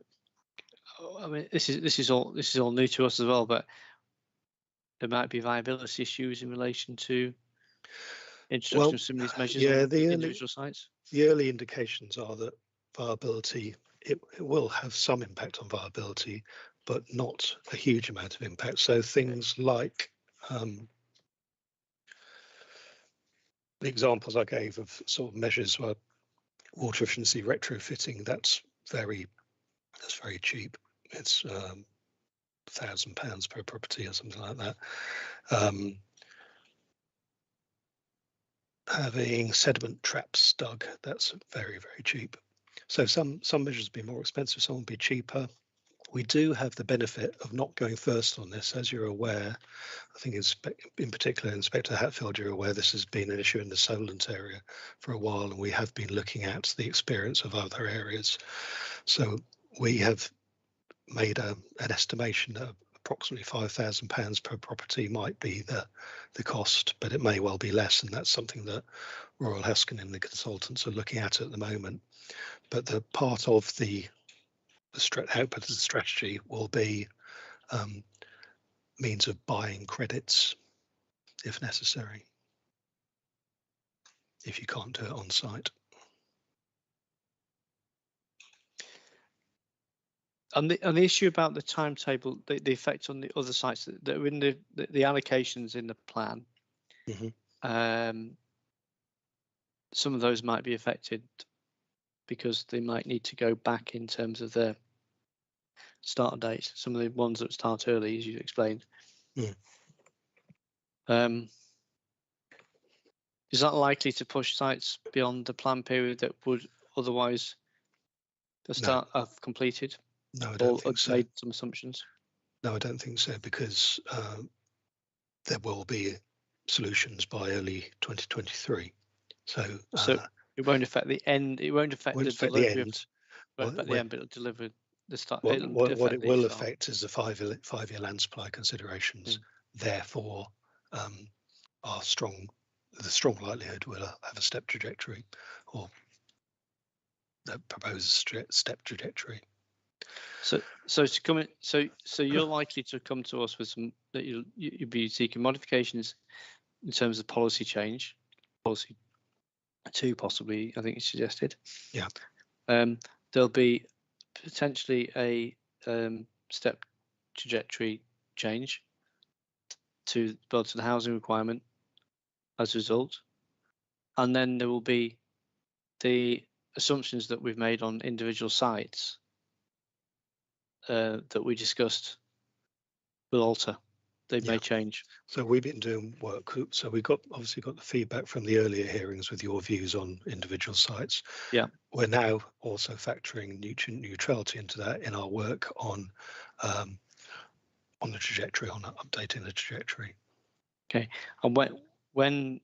this is all new to us as well, but there might be viability issues in relation to introduction of some of these measures on the individual sites. the early indications are that viability, it will have some impact on viability, but not a huge amount of impact. So things like the examples I gave of sort of measures were water efficiency retrofitting. That's very cheap. It's £1,000 per property or something like that. Having sediment traps dug, that's very cheap. So some measures will be more expensive, some will be cheaper. We do have the benefit of not going first on this, as you're aware. I think in particular, Inspector Hatfield, you're aware this has been an issue in the Solent area for a while, and we have been looking at the experience of other areas. So we have made an estimation that approximately £5,000 per property might be the cost, but it may well be less, and that's something that Royal Heskin and the consultants are looking at the moment. But the part of the output of the strategy will be means of buying credits if necessary, if you can't do it on site. And the issue about the timetable, the effect on the other sites that are in the allocations in the plan, some of those might be affected because they might need to go back in terms of their start date. Some of the ones that start early, as you explained. Is that likely to push sites beyond the plan period that would otherwise the start have completed? No, I don't think so. Made some assumptions. No, I don't think so, because there will be solutions by early 2023. So it won't affect the end. It won't affect the delivery. It won't affect the end, but it'll deliver the start. What it will affect is the five-year land supply considerations. Therefore, the strong likelihood will have a step trajectory, or the proposed step trajectory. So to come in, so you're likely to come to us with some that you'll be seeking modifications in terms of policy change, policy 2 possibly, I think you suggested. Yeah. There'll be potentially a step trajectory change to build to the housing requirement as a result, and then there will be the assumptions that we've made on individual sites that we discussed will alter. They may change. So we've been doing work. So we obviously got the feedback from the earlier hearings with your views on individual sites. Yeah. We're now also factoring nutrient neutrality into that in our work on the trajectory, on updating the trajectory. Okay. And when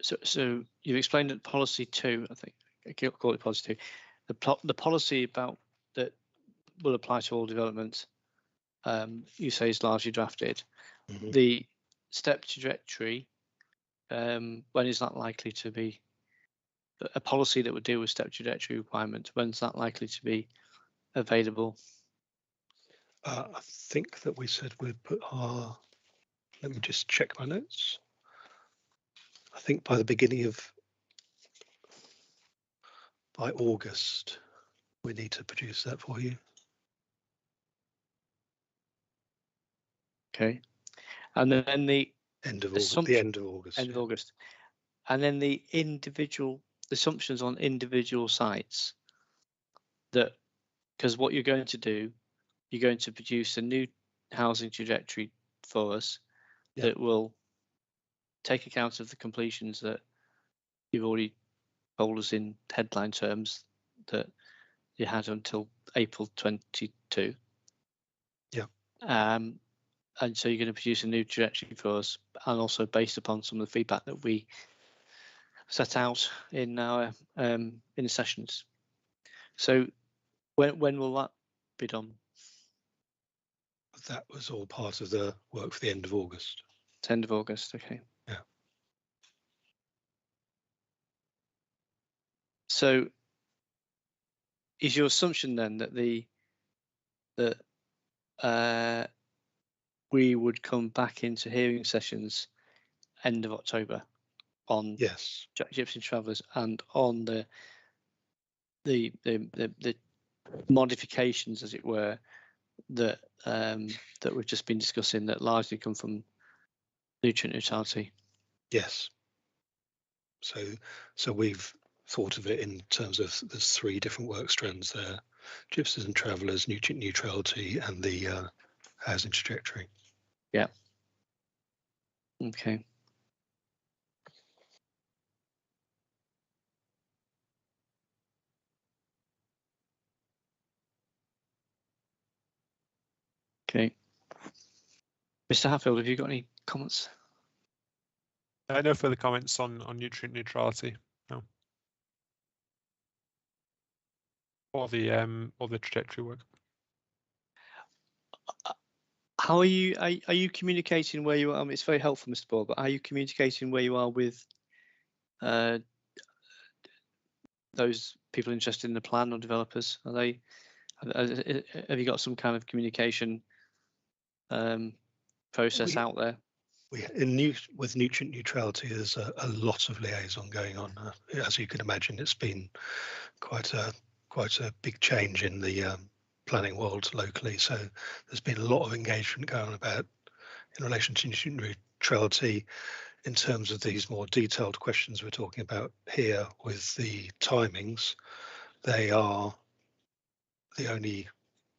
so you've explained that policy 2, I think I call it policy 2, the policy about that will apply to all developments. You say is largely drafted. The step trajectory, when is that likely to be a policy that would deal with step trajectory requirements? When's that likely to be available? I think that we said we'd put our, let me just check my notes. I think by August, we need to produce that for you. Okay, and then the end of August. And then the individual assumptions on individual sites. That because what you're going to do, you're going to produce a new housing trajectory for us that will take account of the completions that you've already told us in headline terms that you had until April 22. Yeah. And so you're going to produce a new trajectory for us, and also based upon some of the feedback that we set out in our in the sessions. So when will that be done? That was all part of the work for the end of August. It's end of August, okay. Yeah. So is your assumption then that we would come back into hearing sessions end of October? on Yes. Gypsy Travellers and on the modifications, as it were, that that we've just been discussing, that largely come from nutrient neutrality. Yes. So we've thought of it in terms of there's 3 different work strands there: gypsies and travellers, nutrient neutrality, and the housing trajectory. Yeah. Okay. Okay. Mr. Hatfield, have you got any comments? No further comments on nutrient neutrality. No. Or the trajectory work. How are you? Are you communicating where you are? I mean, it's very helpful, Mr. Ball, but are you communicating where you are with those people interested in the plan or developers? Are they? Have you got some kind of communication process out there? With nutrient neutrality, there's a lot of liaison going on. As you can imagine, it's been quite a big change in the planning world locally. So there's been a lot of engagement going about in relation to nutrient neutrality in terms of these more detailed questions we're talking about here with the timings. They are the only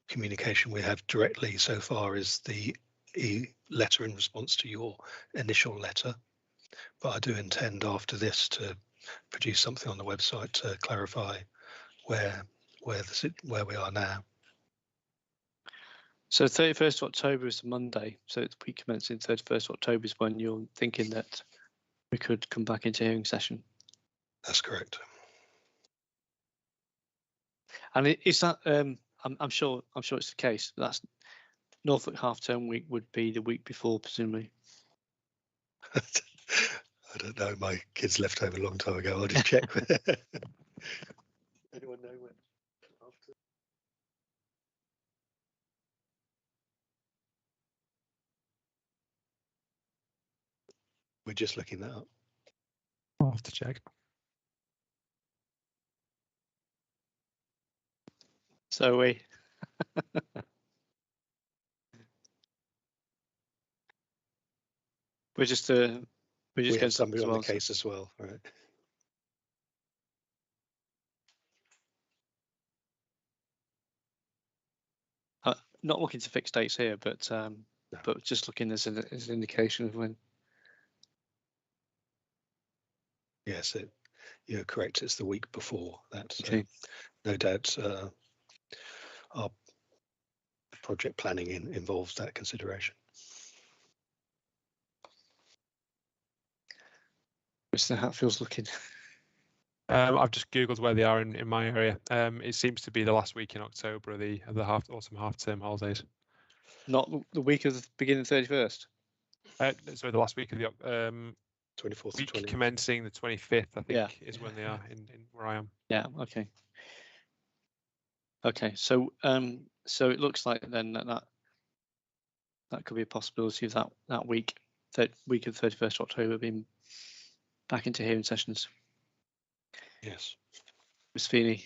communication we have directly so far is the letter in response to your initial letter, but I do intend after this to produce something on the website to clarify where we are now. So 31st of October is the Monday, so the week commencing 31st of October is when you're thinking that we could come back into hearing session. That's correct. And is that I'm sure it's the case. That's Norfolk half-term week would be the week before, presumably. I don't know. My kids left home a long time ago. I'll just check. Anyone know when? After? We're just looking that up. I'll have to check. So we're just We getting have somebody on the well, case as well, right? not looking to fix dates here, but just looking as an indication of when. Yes, you're correct. It's the week before that. Okay. No doubt our project planning involves that consideration. Mr. Hatfield's looking. I've just googled where they are in my area. It seems to be the last week in October of the autumn half-term holidays. Not the week of the beginning 31st. Sorry, the last week of the 24th week to 20th. commencing the 25th, I think, is when they are in where I am. Yeah. Okay. Okay. So so it looks like then that could be a possibility of that week of 31st October being back into hearing sessions. Yes. Ms. Feeney,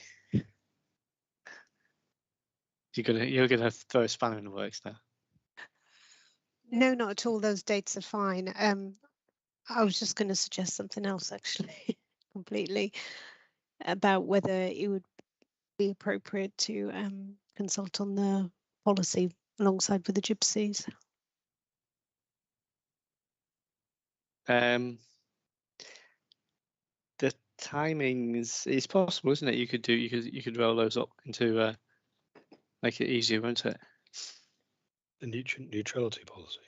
you're gonna throw a spanner in the works now. No, not at all. Those dates are fine. I was just going to suggest something else, actually, completely, about whether it would be appropriate to consult on the policy alongside with the gypsies. The timings is possible, isn't it? You could roll those up into make it easier, won't it? The nutrient neutrality policy.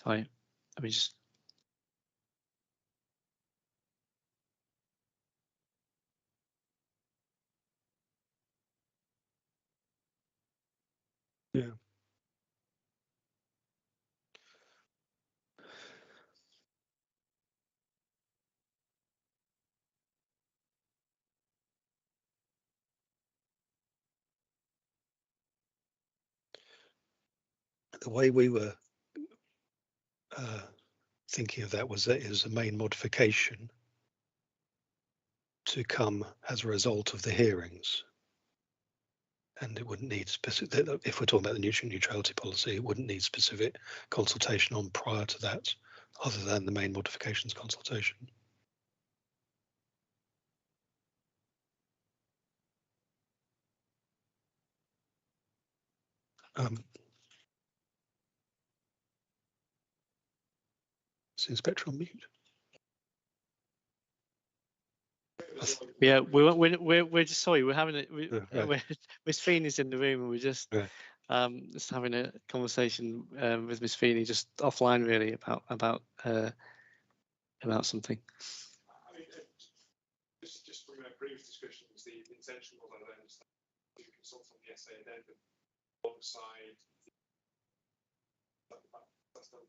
Right. Let me just. Yeah. The way we were thinking of that was that it was a main modification to come as a result of the hearings. And it wouldn't need specific, if we're talking about the nutrient neutrality policy, it wouldn't need specific consultation on prior to that, other than the main modifications consultation. Is Inspector on mute? Yeah, we're just sorry. We're having it. Right. Miss Feeney's in the room, and we're just Right. just having a conversation with Miss Feeney, just offline, really, about something. I mean, just from our previous discussions, the intention was, I understand, to consult on the SA addendum alongside that's done.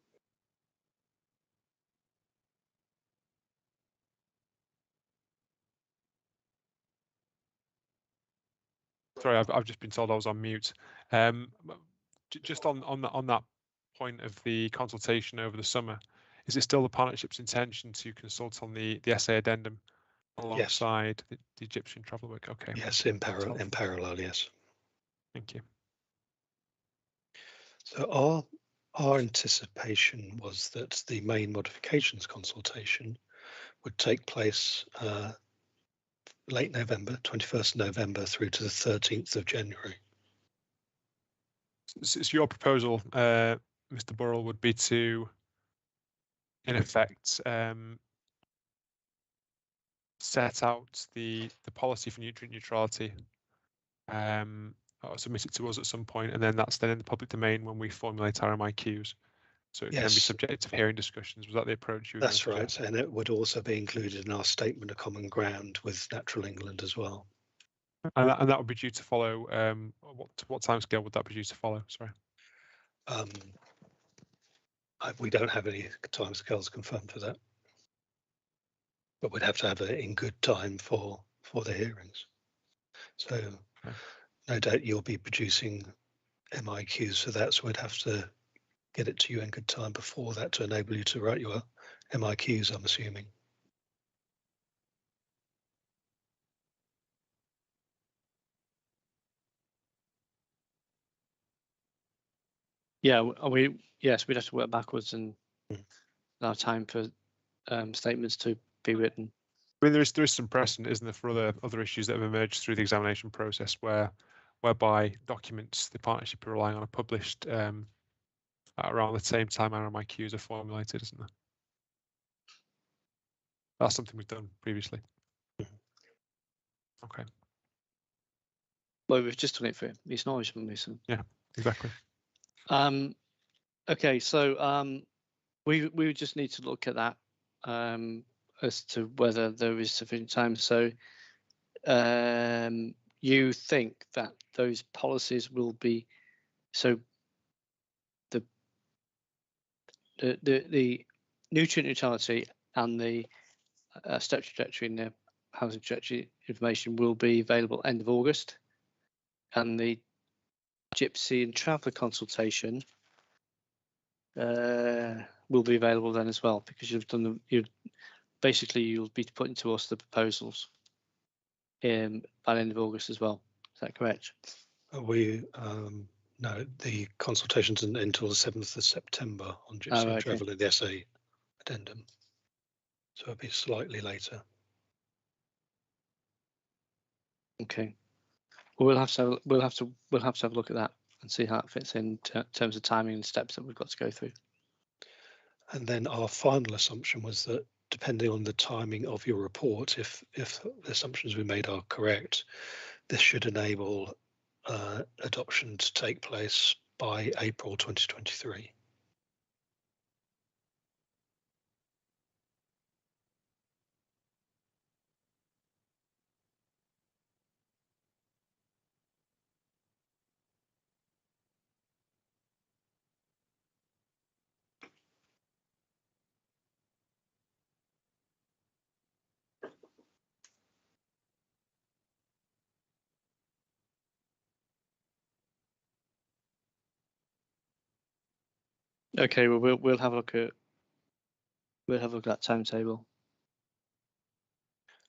Sorry, I've just been told I was on mute. Just on that point of the consultation over the summer, is it still the partnership's intention to consult on the SA addendum alongside the Egyptian travel work? Okay. Yes, in parallel, yes. Thank you. So our anticipation was that the main modifications consultation would take place late November, 21st November through to the 13th of January. So your proposal, Mr. Burrell, would be to, in effect, set out the policy for nutrient neutrality, or submit it to us at some point, and then that's then in the public domain when we formulate our MIQs. So it can be subject to hearing discussions. Was that the approach you were That's right, and it would also be included in our statement of common ground with Natural England as well. And that would be due to follow. What timescale would that be due to follow? Sorry. We don't have any timescales confirmed for that, but we'd have to have it in good time for the hearings. So okay. No doubt you'll be producing MIQs for that, so we'd have to get it to you in good time before that to enable you to write your MIQs, I'm assuming. Yeah, yes, we'd have to work backwards and allow time for statements to be written. I mean, there is some precedent, isn't there, for other issues that have emerged through the examination process whereby documents the partnership are relying on are published at around the same time our MIQs are formulated, isn't there? That's something we've done previously. Okay. Well, we've just done it for his knowledge, haven't we? So. Yeah, exactly. Okay, so we would just need to look at that as to whether there is sufficient time. So you think that those policies will be so the nutrient neutrality and the step trajectory and the housing trajectory information will be available end of August, and the Gypsy and traveller consultation will be available then as well, because you've done you'll be putting to us the proposals by the end of August as well. Is that correct? No, the consultations until the 7th of September on Gypsy and Travel and the SA addendum. So it'll be slightly later. Okay. Well, we'll have to have a look at that and see how it fits in terms of timing and steps that we've got to go through. And then our final assumption was that depending on the timing of your report, if the assumptions we made are correct, this should enable adoption to take place by April 2023. Okay, well, we'll have a look at we'll have a look at that timetable.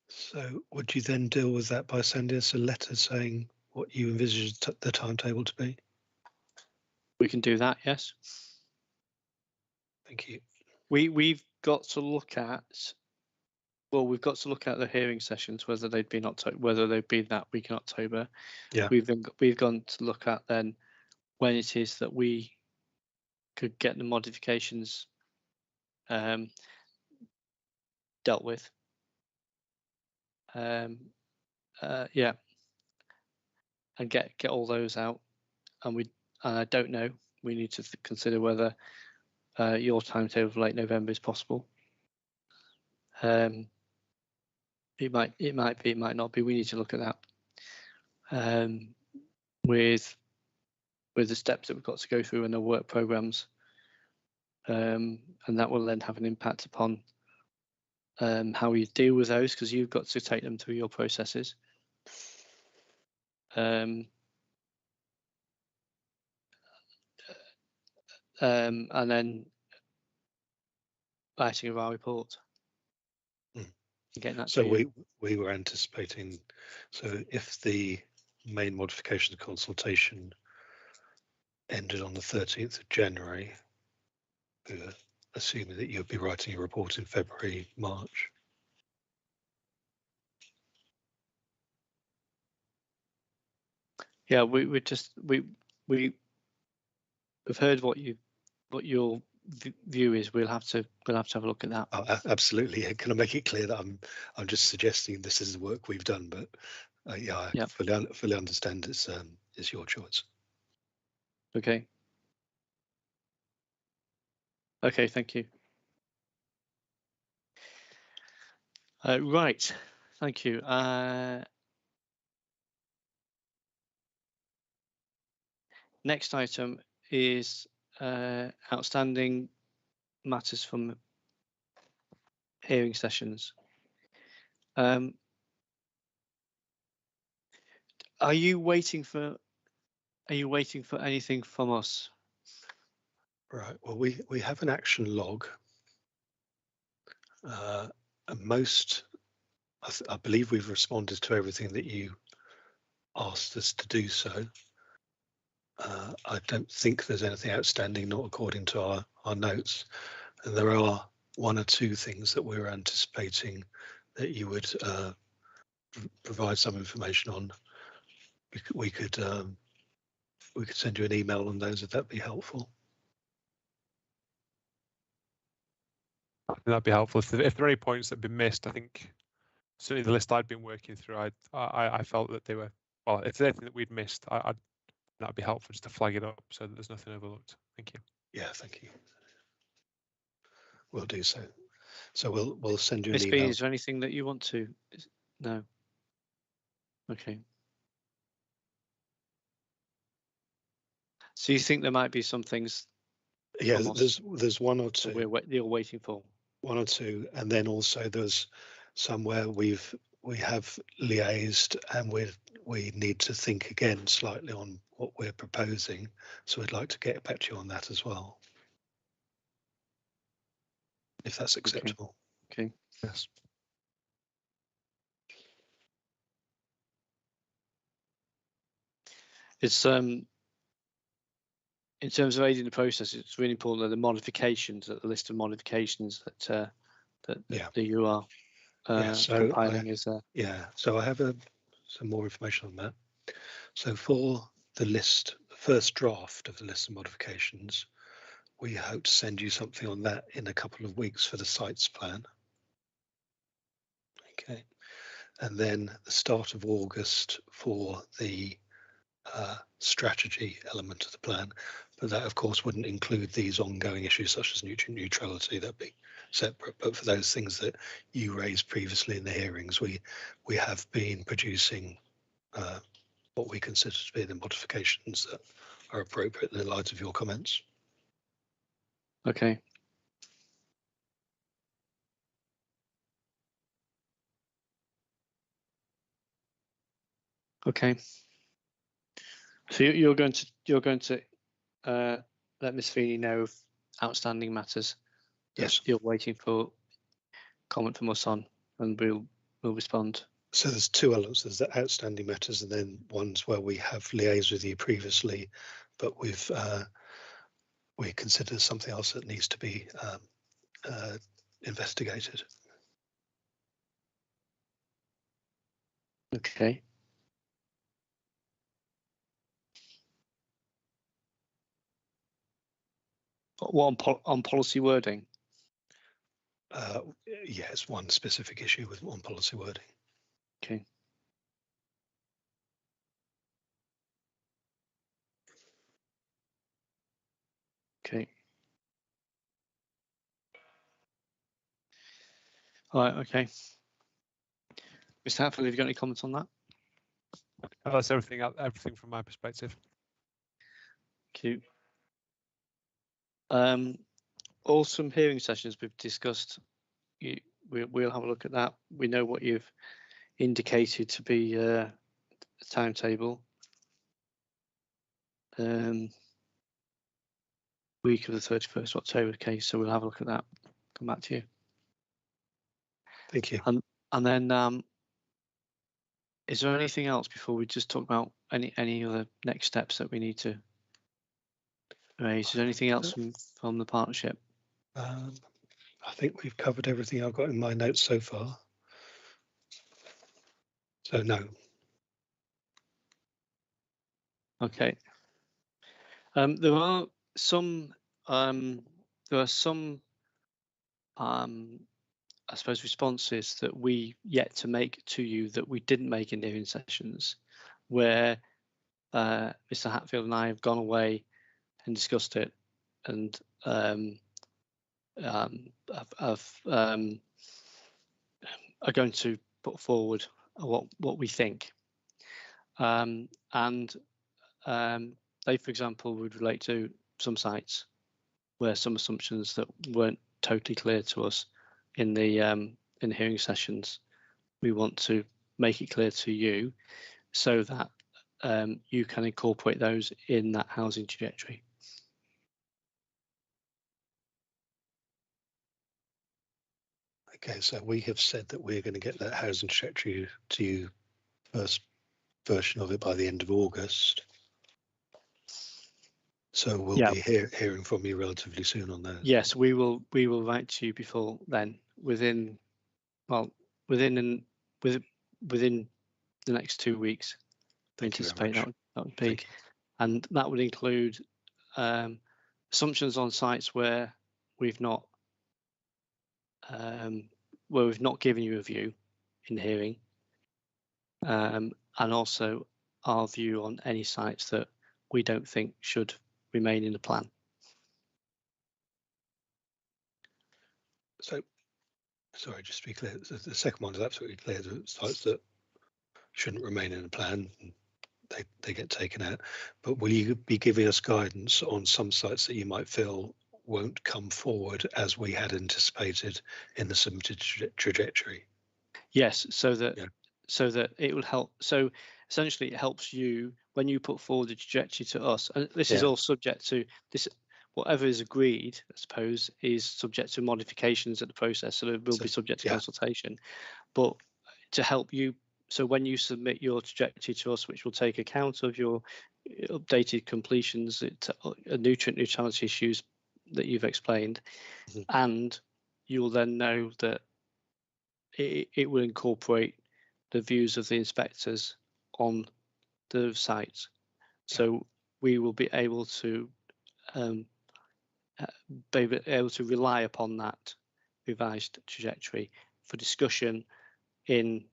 So would you then deal with that by sending us a letter saying what you envisage the timetable to be? We can do that, yes. Thank you. We've got to look at, well, we've got to look at the hearing sessions, whether they'd been October, whether they've been that week in October. Yeah. We've gone to look at then when it is that we could get the modifications dealt with. Yeah, and get all those out. And I don't know. We need to consider whether your timetable of late November is possible. It might be, it might not be. We need to look at that. With the steps that we've got to go through and the work programs, and that will then have an impact upon how you deal with those, because you've got to take them through your processes. And then writing of our report. Getting that So we were anticipating, so if the main modification consultation ended on the 13th of January, we were assuming that you'd be writing a report in February, March. Yeah, we've heard what your view is. We'll have to have a look at that. Oh, absolutely. Can I make it clear that I'm just suggesting this is the work we've done, but yeah, I fully understand it's your choice. Okay. Okay, thank you. Right, thank you. Next item is outstanding matters from hearing sessions. Are you waiting for anything from us? Right. Well, we have an action log. And I believe we've responded to everything that you asked us to do so. I don't think there's anything outstanding, not according to our notes. And there are one or two things that we're anticipating that you would provide some information on. We could send you an email on those if that'd be helpful. I think that'd be helpful. If there are any points that have been missed, I think certainly the list I'd been working through, I felt that they were, well, if there's anything that we'd missed, that'd be helpful just to flag it up so that there's nothing overlooked. Thank you. Yeah, thank you. We'll do so. So we'll send you an Miss email. Bean, is there anything that you want to? No. Okay. So you think there might be some things? Yeah, there's one or two. You're waiting for. One or two, and then also there's somewhere we have liaised, and we need to think again slightly on what we're proposing. So we'd like to get back to you on that as well, if that's acceptable. Okay. Yes. It's in terms of aiding the process, it's really important that the modifications, that the list of modifications that you are compiling is there. Yeah, so I have some more information on that. So for the list, the first draft of the list of modifications, we hope to send you something on that in a couple of weeks for the sites plan. Okay, and then the start of August for the strategy element of the plan, but that of course wouldn't include these ongoing issues such as nutrient neutrality. That'd be separate. But for those things that you raised previously in the hearings, we have been producing what we consider to be the modifications that are appropriate in the light of your comments. Okay. Okay. So you're going to let Miss Feeney know of outstanding matters Yes. you're waiting for comment from us on, and we'll respond. So there's two elements. There's the outstanding matters, and then ones where we have liaised with you previously, but we consider something else that needs to be investigated. Okay. What on policy wording? Yes, one specific issue with one policy wording. Okay. Okay. All right. Okay. Mr. Hatfield, have you got any comments on that? Oh, that's everything from my perspective. Cute. Awesome hearing sessions we've discussed. We'll have a look at that. We know what you've indicated to be the timetable. Week of the 31st of October. Okay, so we'll have a look at that. Come back to you. Thank you. And then, is there anything else before we just talk about any other next steps that we need to raise? Is there anything else from the partnership? I think we've covered everything I've got in my notes so far. So no. Okay. There are some. I suppose responses that we yet to make to you that we didn't make in hearing sessions, where Mr. Hatfield and I have gone away and discussed it, and are going to put forward what we think, and they, for example, would relate to some sites where some assumptions that weren't totally clear to us in the hearing sessions. We want to make it clear to you so that you can incorporate those in that housing trajectory. Okay, so we have said that we're going to get that housing trajectory to you, first version of it, by the end of August. So we'll be hearing from you relatively soon on those. Yes, we will write to you before then, within the next 2 weeks. We anticipate that would be, and that would include assumptions on sites where we've not given you a view in the hearing, and also our view on any sites that we don't think should remain in the plan. So, sorry, just to be clear, the second one is absolutely clear. The sites that shouldn't remain in the plan, they get taken out. But will you be giving us guidance on some sites that you might feel won't come forward as we had anticipated in the submitted trajectory? Yes, so that it will help. So essentially, it helps you when you put forward the trajectory to us. And this is all subject to this. Whatever is agreed, I suppose, is subject to modifications at the process. So it will be subject to consultation. But to help you, so when you submit your trajectory to us, which will take account of your updated completions, nutrient neutrality issues that you've explained, and you will then know that it will incorporate the views of the inspectors on the site. So we will be able to rely upon that revised trajectory for discussion in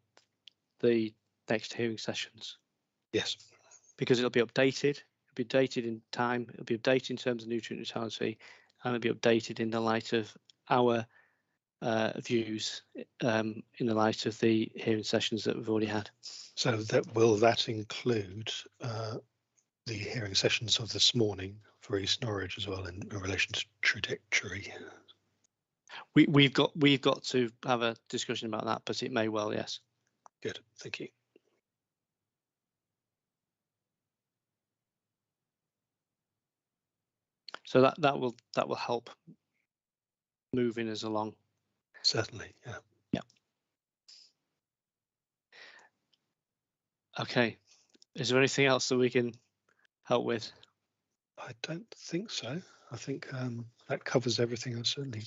the next hearing sessions. Yes. Because it'll be updated. It'll be updated in time. It'll be updated in terms of nutrient neutrality, and it'll be updated in the light of our views in the light of the hearing sessions that we've already had. So will that include the hearing sessions of this morning for East Norwich as well in relation to trajectory? We've got to have a discussion about that, but it may well, yes. Good, thank you. So that will help moving us along. Certainly, yeah. Okay. Is there anything else that we can help with? I don't think so. I think that covers everything. I certainly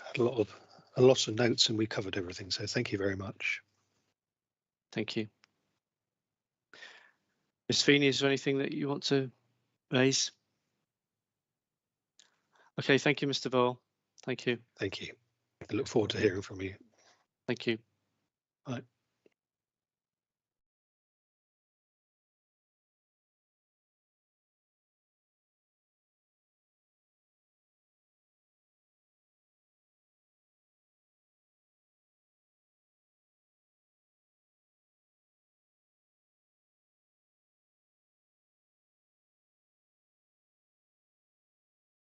had a lot of notes, and we covered everything. So thank you very much. Thank you. Ms. Feeney, is there anything that you want to raise? Okay, thank you, Mr. Vole. Thank you. Thank you. I look forward to hearing from you. Thank you. Bye.